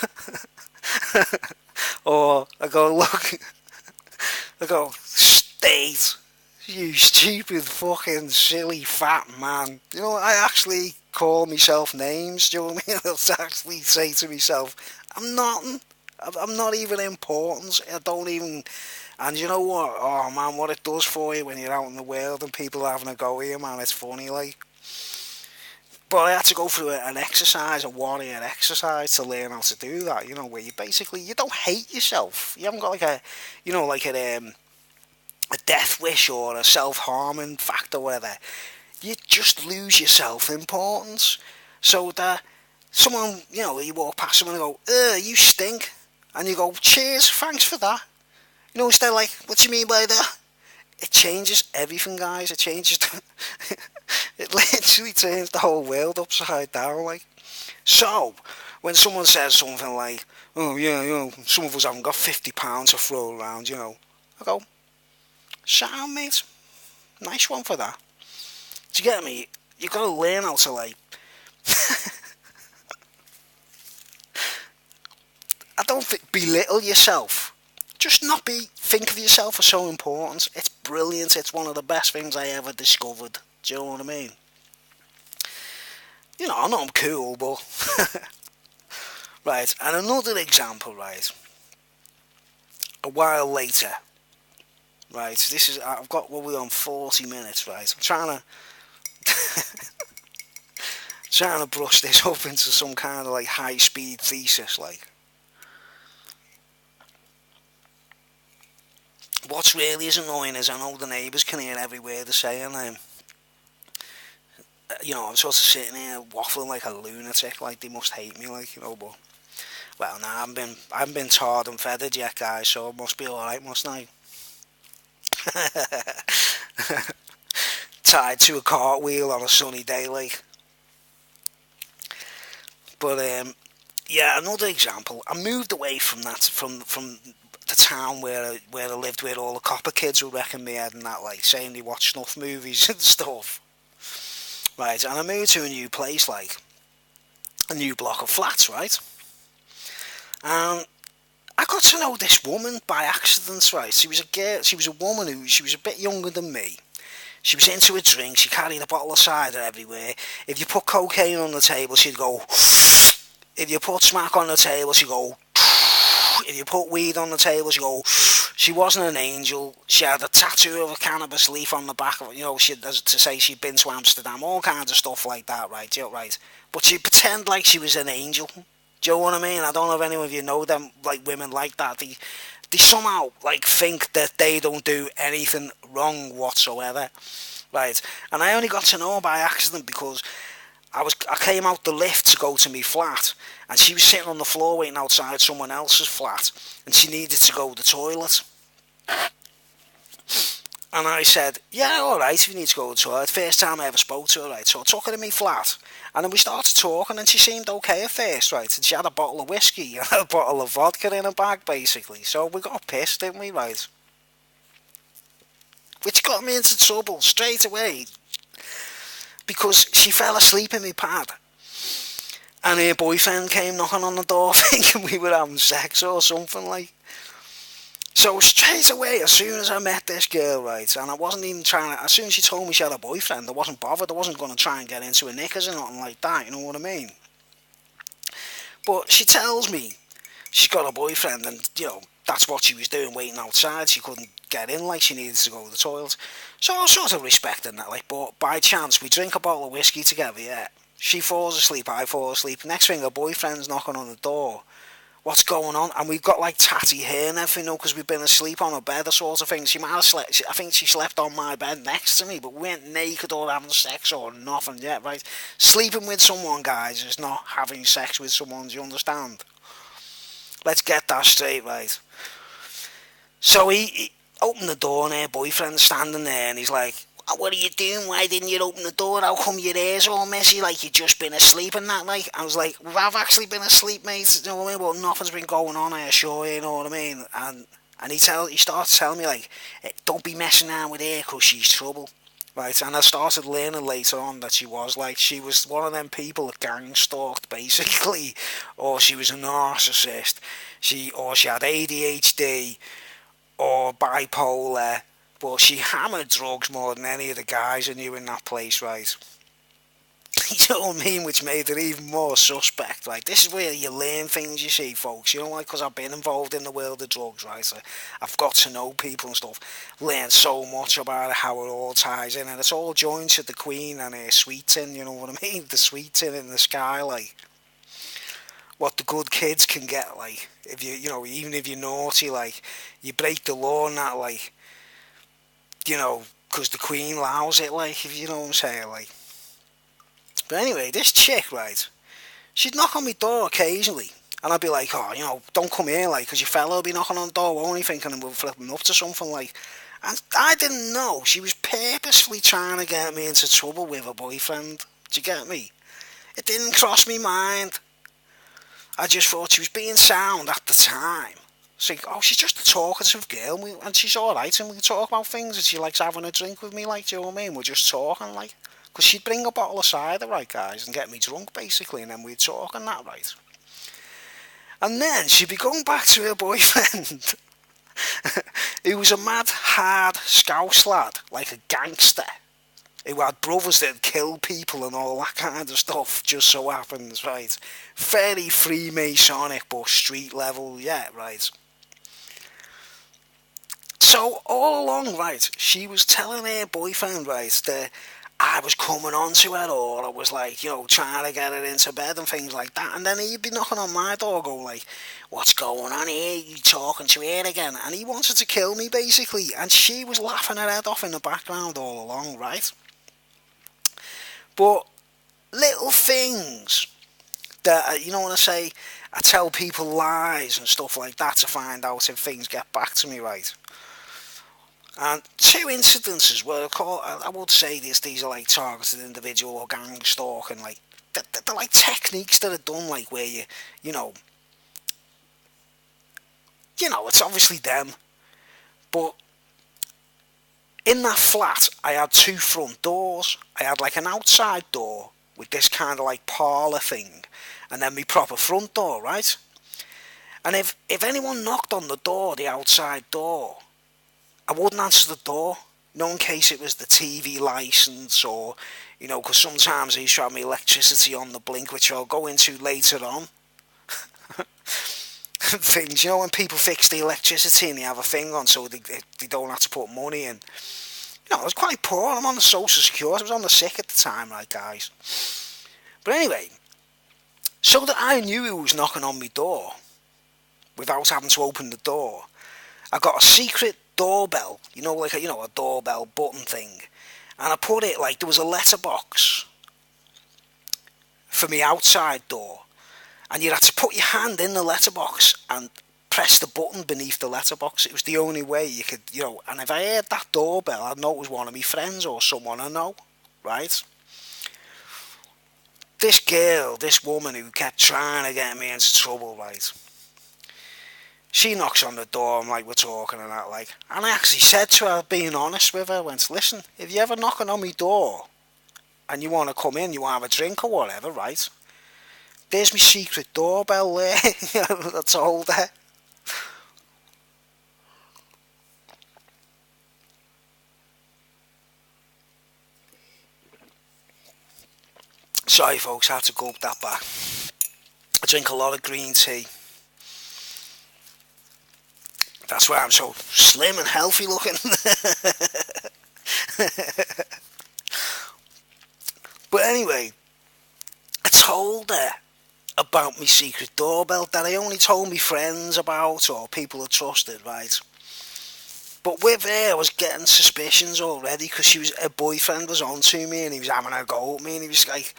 Or I go, state, you stupid fucking silly fat man. You know, I actually call myself names, do you know what I mean? I'll actually say to myself, I'm nothing. I'm not even important. I don't even... And you know what? Oh man, what it does for you when you're out in the world and people are having a go at you, man, it's funny, like. But I had to go through an exercise, a warrior exercise, to learn how to do that, you know, where you basically, you don't hate yourself. You haven't got like a, you know, like a death wish or a self-harming factor or whatever. You just lose your self-importance. So that someone, you know, you walk past someone and go, you stink. And you go, cheers, thanks for that. You know, instead like, what do you mean by that? It changes everything, guys. It changes, it literally turns the whole world upside down, like. So, when someone says something like, oh yeah, some of us haven't got £50 to throw around, I go, sound mate, nice one for that. Do you get me? You got to learn how to like. I don't belittle yourself. Just not think of yourself as so important. It's brilliant. It's one of the best things I ever discovered. Do you know what I mean? I know I'm cool, but right. And another example, right? A while later, right? I've got what we're on 40 minutes, right? I'm trying to brush this up into some kind of like high speed thesis, like. What's really is annoying is I know the neighbours can hear every word they're saying. I'm sort of sitting here waffling like a lunatic, like they must hate me, like, but well, nah, I haven't been tarred and feathered yet, guys, so it must be alright, mustn't I? Tied to a cartwheel on a sunny day, like. But yeah, another example. I moved away from that, from the town where I lived, where all the copper kids were wrecking me head and that, like, saying they watch snuff movies and stuff. Right, and I moved to a new place, like, a new block of flats, right? And I got to know this woman by accident, right? She was a woman she was a bit younger than me. She was into a drink, she carried a bottle of cider everywhere. If you put cocaine on the table, she'd go. If you put smack on the table, she'd go. If you put weed on the table, she'd go. She wasn't an angel. She had a tattoo of a cannabis leaf on the back of it, she to say she'd been to Amsterdam, all kinds of stuff like that, right? Right. But she'd pretend like she was an angel. Do you know what I mean? I don't know if any of you know them, like women like that. They somehow like think that they don't do anything wrong whatsoever, right? And I only got to know by accident because I came out the lift to go to my flat, and she was sitting on the floor waiting outside someone else's flat, and she needed to go to the toilet. And I said, yeah, alright, if you need to go to the toilet. First time I ever spoke to her, right? So I took her to my flat, and then we started talking, and she seemed okay at first, right? And she had a bottle of whiskey and a bottle of vodka in her bag, basically. So we got pissed, didn't we, right? Which got me into trouble straight away, because she fell asleep in my pad, and her boyfriend came knocking on the door thinking we were having sex or something, like. So straight away, as soon as I met this girl, right, and I wasn't even trying to, as soon as she told me she had a boyfriend, I wasn't bothered. I wasn't going to try and get into her knickers or nothing like that, you know what I mean? But she tells me she's got a boyfriend, and, that's what she was doing, waiting outside. She couldn't get in, like, she needed to go to the toilet. So I was sort of respecting that, like, but by chance, we drink a bottle of whiskey together, yeah. She falls asleep, I fall asleep. Next thing, her boyfriend's knocking on the door. What's going on? And we've got like tatty hair and everything, because we've been asleep on a bed, or sort of thing. She might have slept, I think she slept on my bed next to me, but we weren't naked or having sex or nothing yet, right? Sleeping with someone, guys, is not having sex with someone, do you understand? Let's get that straight, right? So he opened the door, and her boyfriend's standing there, and he's like, what are you doing? Why didn't you open the door? How come your hair's all messy? Like you've just been asleep and that, like. I was like, well, I've actually been asleep, mate. You know what I mean? Well, nothing's been going on, I assure you, you know what I mean? And he starts telling me, like, don't be messing around with her because she's trouble. Right, and I started learning later on that she was one of them people that gang stalked, basically, or she was a narcissist, or she had ADHD, or bipolar. But she hammered drugs more than any of the guys I knew in that place, right? You know what I mean? Which made it even more suspect, right? This is where you learn things, you see, folks. Like, because I've been involved in the world of drugs, right? So I've got to know people and stuff. Learned so much about it, how it all ties in. And it's all joined to the Queen and her sweet tin, you know what I mean? The sweet tin in the sky, like. What the good kids can get, like. If even if you're naughty, like, you break the law and that, like. Because the Queen allows it, like, if you know what I'm saying, like. But anyway, this chick, right, she'd knock on my door occasionally, and I'd be like, oh, don't come here, like, because your fellow'll be knocking on the door, won't he, thinking we're flipping up to something, like. And I didn't know she was purposefully trying to get me into trouble with her boyfriend. Do you get me? It didn't cross me mind. I just thought she was being sound at the time. It's like, oh, she's just a talkative girl, and she's alright, and we can talk about things, and she likes having a drink with me, like, do you know what I mean? We're just talking, like, because she'd bring a bottle of cider, right, guys, and get me drunk, basically, and then we'd talk and that, right? And then she'd be going back to her boyfriend, who was a mad, hard Scouse lad, like a gangster, who had brothers that killed people and all that kind of stuff, just so happens, right? Very Freemasonic, but street level, yeah, right? So, all along, right, she was telling her boyfriend, right, that I was coming on to her, or I was like, you know, trying to get her into bed and things like that. And then he'd be knocking on my door, going like, what's going on here? You talking to her again? And he wanted to kill me, basically. And she was laughing her head off in the background all along, right? But little things that, you know what I say, I tell people lies and stuff like that to find out if things get back to me, right? And two incidences where I would say these are like targeted individual or gang stalking, like they're like techniques that are done, like where you know it's obviously them, but in that flat I had two front doors. I had like an outside door with this kind of like parlour thing, and then my proper front door, right? And if anyone knocked on the door, the outside door, I wouldn't answer the door, no, in case it was the TV licence, or, you know, because sometimes they used to have me electricity on the blink, which I'll go into later on. Things, you know, when people fix the electricity and they have a thing on so they don't have to put money in. You know, I was quite poor, I'm on the social security, I was on the sick at the time, right, guys. But anyway, so that I knew who was knocking on my door, without having to open the door, I got a secret doorbell, you know, like a doorbell button thing, and I put it, like, there was a letterbox for me outside door, and you had to put your hand in the letterbox and press the button beneath the letterbox. It was the only way you could, you know, and if I heard that doorbell, I'd know it was one of my friends or someone I know, right? This woman who kept trying to get me into trouble, right? She knocks on the door, I'm like, we're talking and that, like, and I actually said to her, being honest with her, I went, listen, if you're ever knocking on my door and you want to come in, you want to have a drink or whatever, right, there's my secret doorbell there. I told her. Sorry folks, I had to gulp that back. I drink a lot of green tea. That's why I'm so slim and healthy looking. But anyway, I told her about my secret doorbell that I only told my friends about, or people I trusted, right? But with her, I was getting suspicions already, because her boyfriend was on to me and he was having a go at me, and he was like,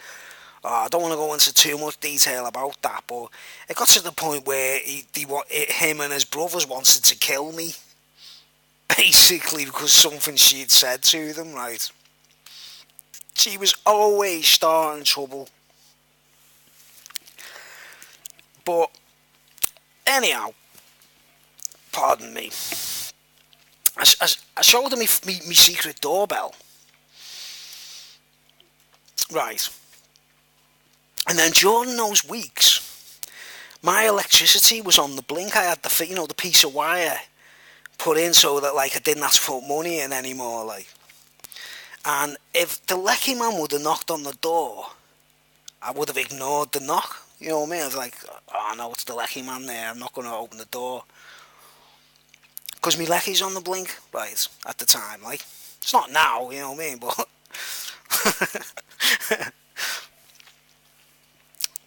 oh, I don't want to go into too much detail about that, but it got to the point where him and his brothers wanted to kill me, basically, because something she'd said to them, right? She was always starting trouble. But anyhow, pardon me, I showed her me secret doorbell, right? And then during those weeks, my electricity was on the blink. I had the piece of wire put in so that, like, I didn't have to put money in anymore, like. And if the lecky man would have knocked on the door, I would have ignored the knock. You know what I mean? I was like, oh no, it's the lecky man there, I'm not going to open the door. Because my lecky's on the blink, right, at the time, like. It's not now, you know what I mean, but...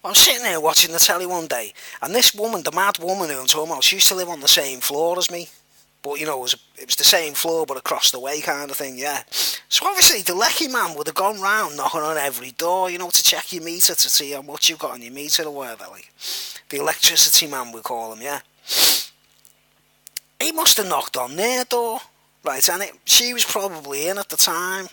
I'm sitting there watching the telly one day, and this woman, the mad woman who I'm talking about, she used to live on the same floor as me. But, you know, it was the same floor but across the way kind of thing, yeah. So obviously the lecky man would have gone round knocking on every door, you know, to check your meter, to see how much you've got on your meter or whatever, like. The electricity man, we call him, yeah. He must have knocked on their door, right, and she was probably in at the time.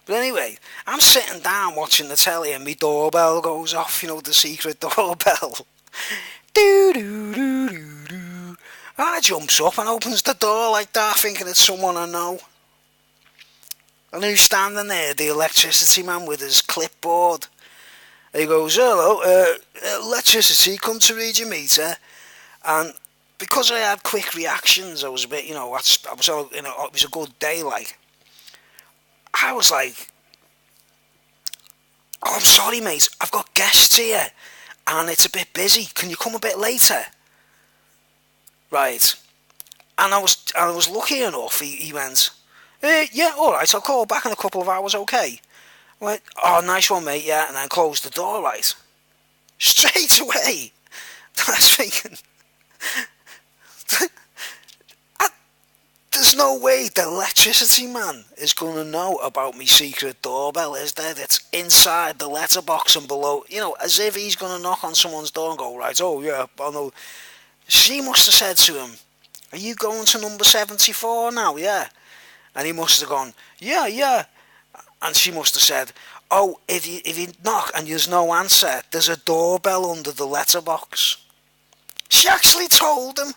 But anyway, I'm sitting down watching the telly and my doorbell goes off, the secret doorbell. Doo doo doo doo doo. I jumps up and opens the door like that, thinking it's someone I know. And who's standing there? The electricity man with his clipboard. He goes, "Hello, electricity, come to read your meter." And because I had quick reactions, I was a bit, it was a good day, like. I was like, "Oh, I'm sorry, mate, I've got guests here, and it's a bit busy. Can you come a bit later?" Right. And I was lucky enough. He went, "Yeah, all right. I'll call back in a couple of hours. Okay." I went, "Oh, nice one, mate. Yeah," and then closed the door. Right. Straight away. I was thinking, there's no way the electricity man is going to know about me secret doorbell, is there? It's inside the letterbox and below, as if he's going to knock on someone's door and go, "Right, oh yeah, I know." She must have said to him, "Are you going to number 74 now, yeah?" And he must have gone, "Yeah, yeah." And she must have said, "Oh, if you knock and there's no answer, there's a doorbell under the letterbox." She actually told him.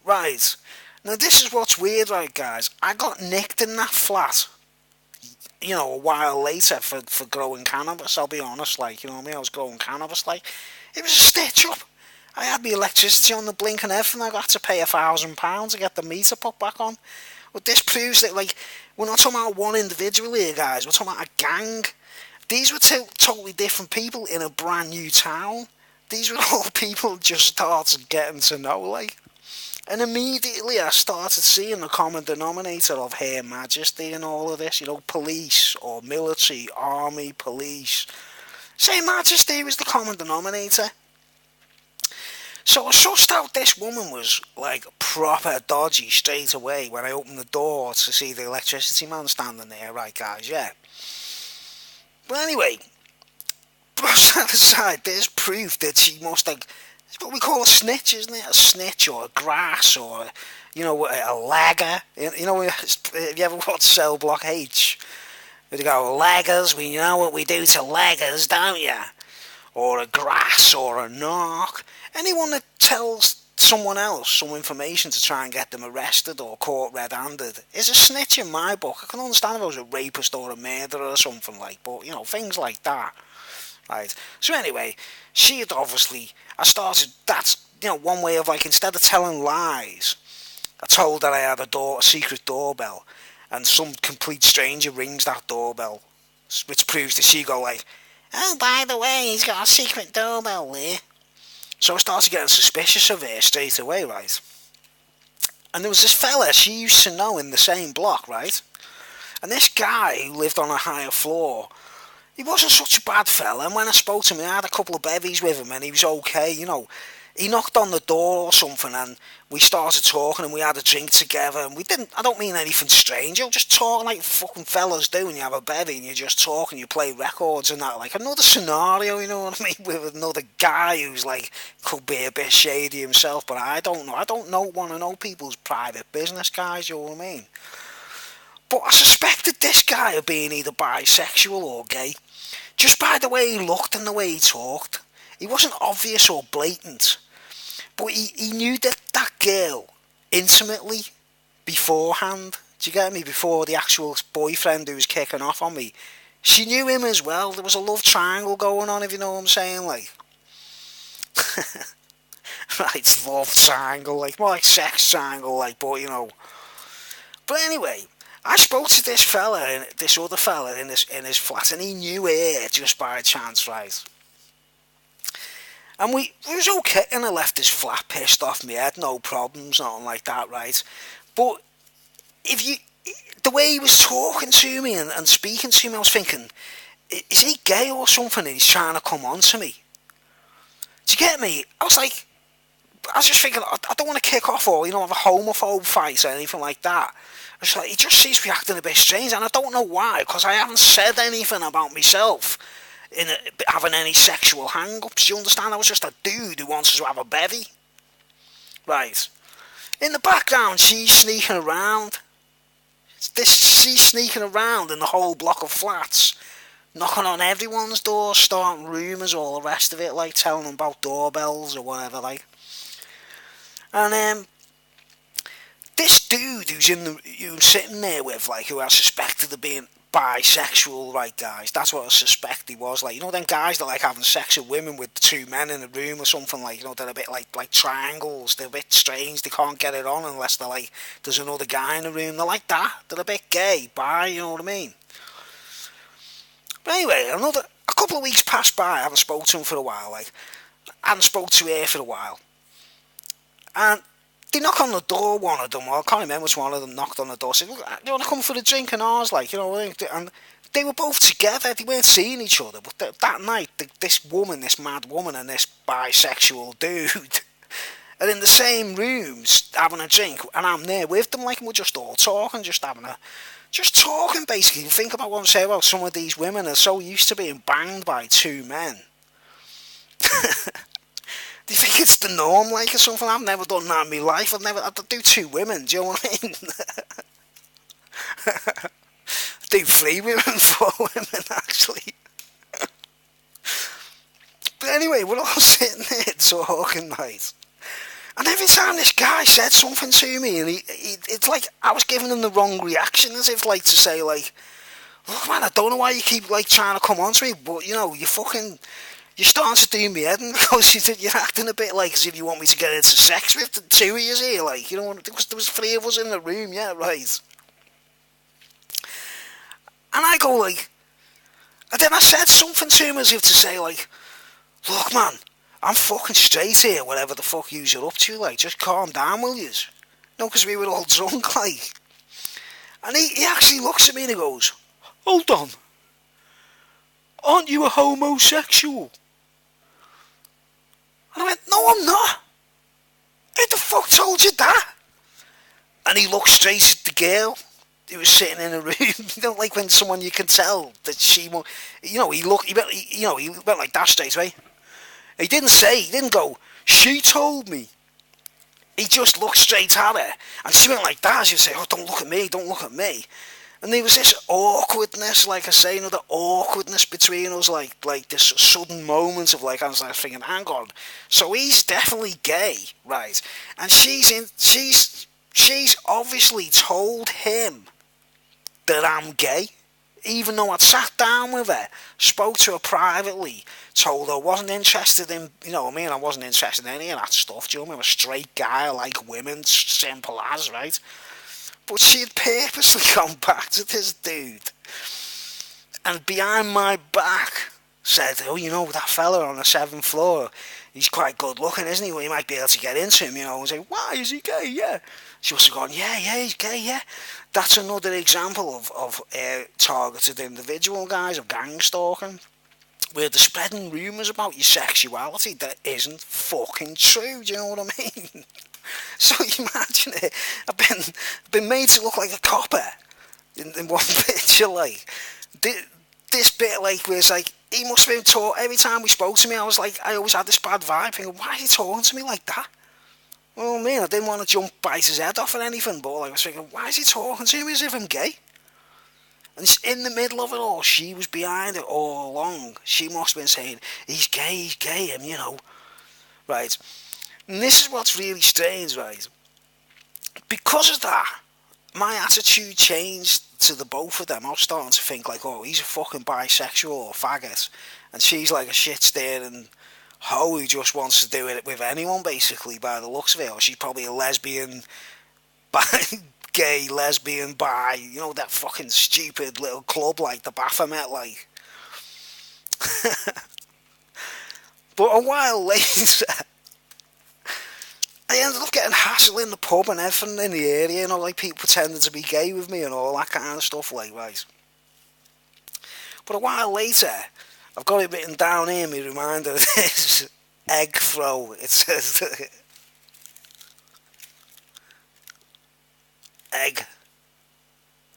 Right. Now this is what's weird, right, guys. I got nicked in that flat, a while later for growing cannabis, I'll be honest, like, you know what I mean? I was growing cannabis, like. It was a stitch up. I had my electricity on the blink and everything. I got to pay £1,000 to get the meter put back on. But this proves that, like, we're not talking about one individual here, guys. We're talking about a gang. These were two totally different people in a brand new town. These were all people just started getting to know, like. And immediately I started seeing the common denominator of Her Majesty and all of this, police or military, army, police. Her Majesty was the common denominator. So I sussed out this woman was like proper dodgy straight away when I opened the door to see the electricity man standing there, right, guys, yeah. But anyway, brush that aside, there's proof that she must have, it's what we call a snitch, isn't it? A snitch or a grass or, a lagger. Have you ever watched Cell Block H? They go, "Laggers, we know what we do to laggers, don't you?" Or a grass or a knock. Anyone that tells someone else some information to try and get them arrested or caught red-handed is a snitch in my book. I can understand if I was a rapist or a murderer or something like, but, things like that. Right. So anyway, she had obviously, that's, one way of, like, instead of telling lies, I told her I had a secret doorbell, and some complete stranger rings that doorbell, which proves that she go like, "Oh, by the way, he's got a secret doorbell there." So I started getting suspicious of her straight away, right? And there was this fella she used to know in the same block, right? And this guy who lived on a higher floor, he wasn't such a bad fella, and when I spoke to him, I had a couple of bevies with him, and he was okay, He knocked on the door or something, and we started talking, and we had a drink together, and I don't mean anything strange, just talking like fucking fellas do when you have a bevy, and you just talk, and you play records and that, like another scenario, you know what I mean, with another guy who's like, could be a bit shady himself, but I don't know, want to know people's private business, guys, you know what I mean? But I suspected this guy of being either bisexual or gay, just by the way he looked and the way he talked. He wasn't obvious or blatant, but he knew that girl intimately beforehand. Do you get me? Before the actual boyfriend who was kicking off on me. She knew him as well. There was a love triangle going on, if you know what I'm saying, like. Right, love triangle, like, more like sex triangle, like, but, But anyway, I spoke to this other fella in his flat, and he knew her just by chance, right? And it was okay, and I left his flat pissed off me head, no problems, nothing like that, right? But the way he was talking to me and speaking to me, I was thinking, is he gay or something, and he's trying to come on to me? Do you get me? I was just thinking, I don't want to kick off or, have a homophobe fight or anything like that. I was like, he just seems to be acting a bit strange, and I don't know why, because I haven't said anything about myself in having any sexual hang-ups. Do you understand? I was just a dude who wants to have a bevy. Right. In the background, she's sneaking around. She's sneaking around in the whole block of flats, knocking on everyone's door, starting rumours, all the rest of it, like telling them about doorbells or whatever, like. And this dude who's sitting there with, like, who I suspected of being bisexual, right, guys? That's what I suspect he was. Like, you know, them guys that like having sex with women with two men in a room or something, like, you know, they're a bit like triangles. They're a bit strange. They can't get it on unless they're like, there's another guy in the room. They're like that. They're a bit gay, bi, you know what I mean? But anyway, a couple of weeks passed by. I haven't spoken to him for a while. Like, I hadn't spoken to her for a while, and they knock on the door, one of them, I can't remember which one of them knocked on the door, said, "Do you want to come for a drink?" And I was like, you know, and they were both together, they weren't seeing each other, but that night, this mad woman, and this bisexual dude are in the same rooms, having a drink, and I'm there with them, like, and we're just all talking, just talking, basically. Think about what I'm saying about some of these women are so used to being banged by two men. Do you think it's the norm, like, or something? I've never done that in my life. I'd do two women, do you know what I mean? I'd do 3 women, 4 women, actually. But anyway, we're all sitting there talking, right? And every time this guy said something to me, and it's like I was giving him the wrong reaction, as if, like, to say, like, "Look, man, I don't know why you keep, like, trying to come on to me, but, you know, you're starting to do me head in, because you're acting a bit like as if you want me to get into sex with the two of you here, like, you know, there was 3 of us in the room, yeah, right." And I go, like, and then I said something to him as if to say, like, "Look, man, I'm fucking straight here, whatever the fuck you're up to, like, just calm down, will yous?" No, because we were all drunk, like. And he actually looks at me and he goes, "Hold on, aren't you a homosexual?" And I went, "No, I'm not. Who the fuck told you that?" And he looked straight at the girl who was sitting in a room. You know, like when someone you can tell that she won't. You know, he went like that straight away. He didn't go, "She told me." He just looked straight at her, and she went like that. She'd say, "Oh, don't look at me, don't look at me." And there was this awkwardness, like I say, you know, the awkwardness between us, like this sudden moment of, like, I was like thinking, hang on, so he's definitely gay, right? And she's obviously told him that I'm gay, even though I'd sat down with her, spoke to her privately, told her I wasn't interested in, you know what I mean, I wasn't interested in any of that stuff, do you know what I mean? I'm a straight guy, I like women, simple as, right? But she had purposely gone back to this dude, and behind my back said, "Oh, you know, that fella on the 7th floor, he's quite good looking, isn't he? Well, you might be able to get into him, you know." And say, "Why, is he gay?" "Yeah." She must have gone, yeah, he's gay, yeah. That's another example of targeted individual, guys, of gang stalking, where they're spreading rumours about your sexuality that isn't fucking true, do you know what I mean? So you imagine it, I've been made to look like a copper in one picture, like, this bit, like, where it's like, he must have been taught, every time we spoke to me, I was like, I always had this bad vibe, thinking, why is he talking to me like that? Well, man, I didn't want to jump, bite his head off or anything, but, like, I was thinking, why is he talking to me as if I'm gay? And in the middle of it all, she was behind it all along. She must have been saying, he's gay, and, you know, right? And this is what's really strange, right? Because of that, my attitude changed to the both of them. I was starting to think, like, oh, he's a fucking bisexual or faggot, and she's like a shit-staring hoe who just wants to do it with anyone, basically, by the looks of it. Or she's probably a lesbian, gay, lesbian, bi, you know, that fucking stupid little club like the Baphomet, like. But a while later, I ended up getting hassled in the pub and everything in the area, you know, like people pretending to be gay with me and all that kind of stuff, like, right. But a while later, I've got it written down here, me reminder of this egg throw. It says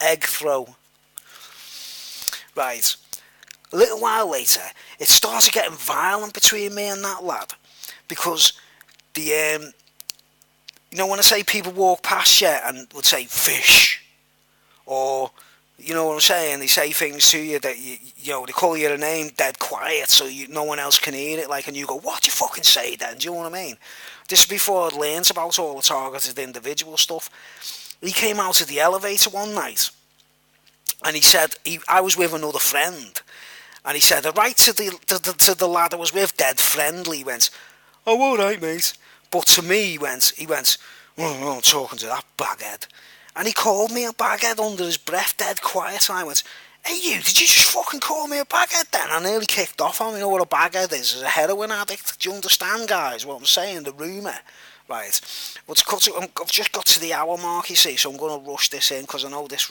egg throw. Right. A little while later, it started getting violent between me and that lad, because you know, when I say people walk past you and would say fish, or you know what I'm saying, they say things to you that you know, they call you a name dead quiet so no one else can hear it, like, and you go, what do you fucking say then? Do you know what I mean? This is before I'd learnt about all the targeted individual stuff. He came out of the elevator one night and he said, I was with another friend, and he said, right to the lad I was with, dead friendly, he went, oh, alright mate. But to me, he went, oh, I'm talking to that baghead. And he called me a baghead under his breath, dead quiet, and I went, hey you, did you just fucking call me a baghead then? I nearly kicked off on me. You know what a baghead is? It's a heroin addict. Do you understand, guys, what I'm saying? The rumour. Right. Well, I've just got to the hour mark, you see, so I'm going to rush this in, because I know this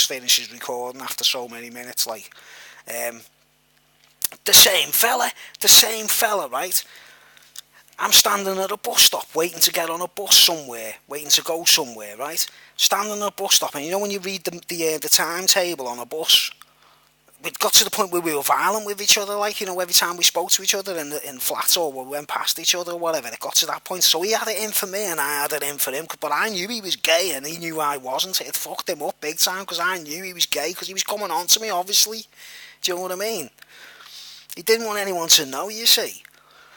finishes recording after so many minutes, like. The same fella, right? I'm standing at a bus stop, waiting to get on a bus somewhere, waiting to go somewhere, right? Standing at a bus stop, and you know when you read the timetable on a bus, we got to the point where we were violent with each other, like, you know, every time we spoke to each other in flats or we went past each other or whatever, it got to that point. So he had it in for me and I had it in for him, but I knew he was gay and he knew I wasn't. It fucked him up big time, because I knew he was gay, because he was coming on to me, obviously. Do you know what I mean? He didn't want anyone to know, you see.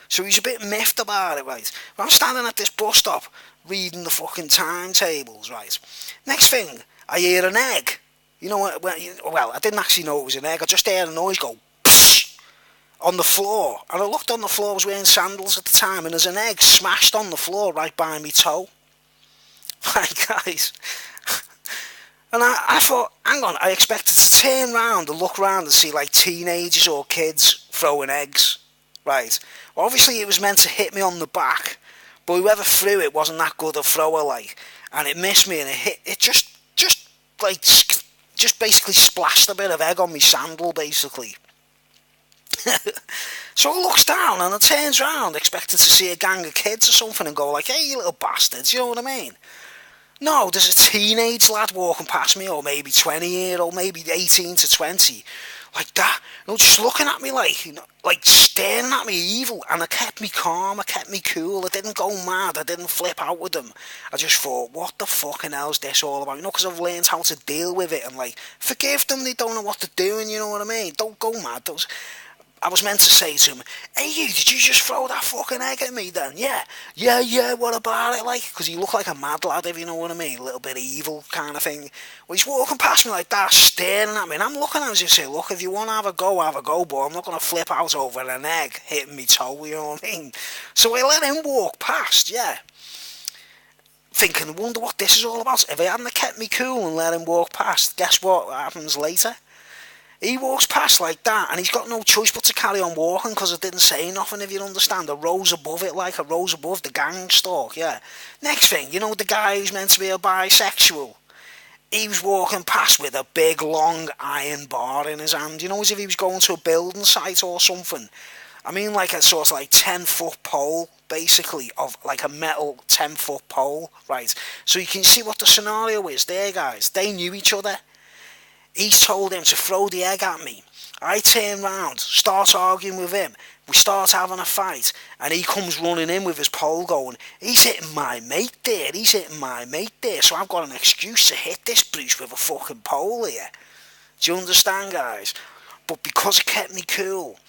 So he's a bit miffed about it, right? I'm standing at this bus stop reading the fucking timetables, right? Next thing, I hear an egg. You know what? Well, I didn't actually know it was an egg. I just heard a noise go psh, on the floor. And I looked on the floor. I was wearing sandals at the time, and there's an egg smashed on the floor right by me toe. Right, guys. And I thought, hang on, I expected to turn round and look round and see like teenagers or kids throwing eggs. Right. Well, obviously it was meant to hit me on the back, but whoever threw it wasn't that good a thrower, like, and it missed me, and it just basically splashed a bit of egg on my sandal, basically. So I looks down and I turns round expecting to see a gang of kids or something and go like, hey you little bastards, you know what I mean? No, there's a teenage lad walking past me, or maybe 20-year-old, maybe 18 to 20, like that, you know, just looking at me like, you know, like staring at me evil. And I kept me calm, I kept me cool, I didn't go mad, I didn't flip out with them. I just thought, what the fucking hell's this all about? You know, because I've learned how to deal with it, and like, forgive them, they don't know what they're doing, you know what I mean? Don't go mad. I was meant to say to him, hey you, did you just throw that fucking egg at me then? Yeah, what about it, like? Because he looked like a mad lad, if you know what I mean, a little bit evil kind of thing. Well, he's walking past me like that, staring at me, and I'm looking at him as if say, look, if you want to have a go, but I'm not going to flip out over an egg hitting me toe, you know what I mean? So I let him walk past, yeah. Thinking, I wonder what this is all about. If I hadn't kept me cool and let him walk past, guess what happens later? He walks past like that, and he's got no choice but to carry on walking, because I didn't say nothing, if you understand. I rose above it, like I rose above the gang stalk, yeah. Next thing, you know, the guy who's meant to be a bisexual, he was walking past with a big long iron bar in his hand, you know, as if he was going to a building site or something. I mean, like a sort of like 10-foot pole, basically, of like a metal 10-foot pole, right? So you can see what the scenario is there, guys. They knew each other. He told him to throw the egg at me. I turn round, start arguing with him. We start having a fight, and he comes running in with his pole going, he's hitting my mate there, so I've got an excuse to hit this Bruce with a fucking pole here. Do you understand, guys? But because it kept me cool,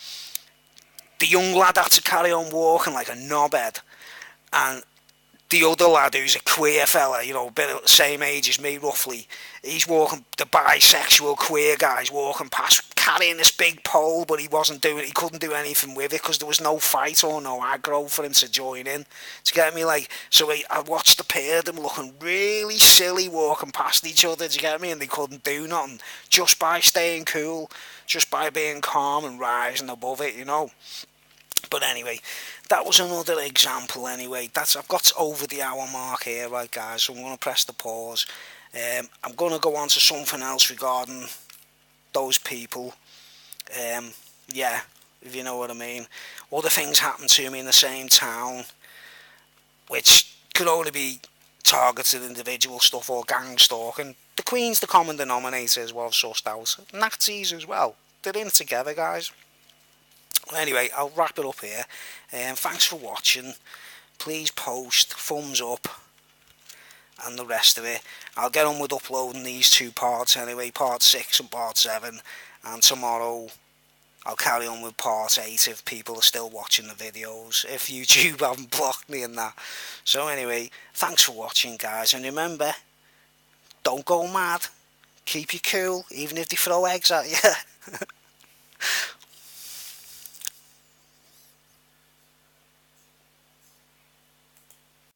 the young lad had to carry on walking like a knobhead, and the other lad, who's a queer fella, you know, a bit of the same age as me roughly, he's walking, the bisexual queer guy's walking past carrying this big pole, but he couldn't do anything with it because there was no fight or no aggro for him to join in. To get me, like, so I watched the pair of them looking really silly walking past each other, do you get me? And they couldn't do nothing just by staying cool, just by being calm and rising above it, you know. But anyway, that was another example anyway. I've got over the hour mark here, right guys, so I'm going to press the pause. I'm going to go on to something else regarding those people. Yeah, if you know what I mean. Other things happened to me in the same town, which could only be targeted individual stuff or gang stalking. The Queen's the common denominator as well, sussed out. Nazis as well. They're in together, guys. Anyway, I'll wrap it up here. Thanks for watching. Please post, thumbs up, and the rest of it. I'll get on with uploading these two parts anyway, part 6 and part 7, and tomorrow I'll carry on with part 8 if people are still watching the videos, if YouTube haven't blocked me and that. So anyway, thanks for watching, guys, and remember, don't go mad, keep you cool, even if they throw eggs at you.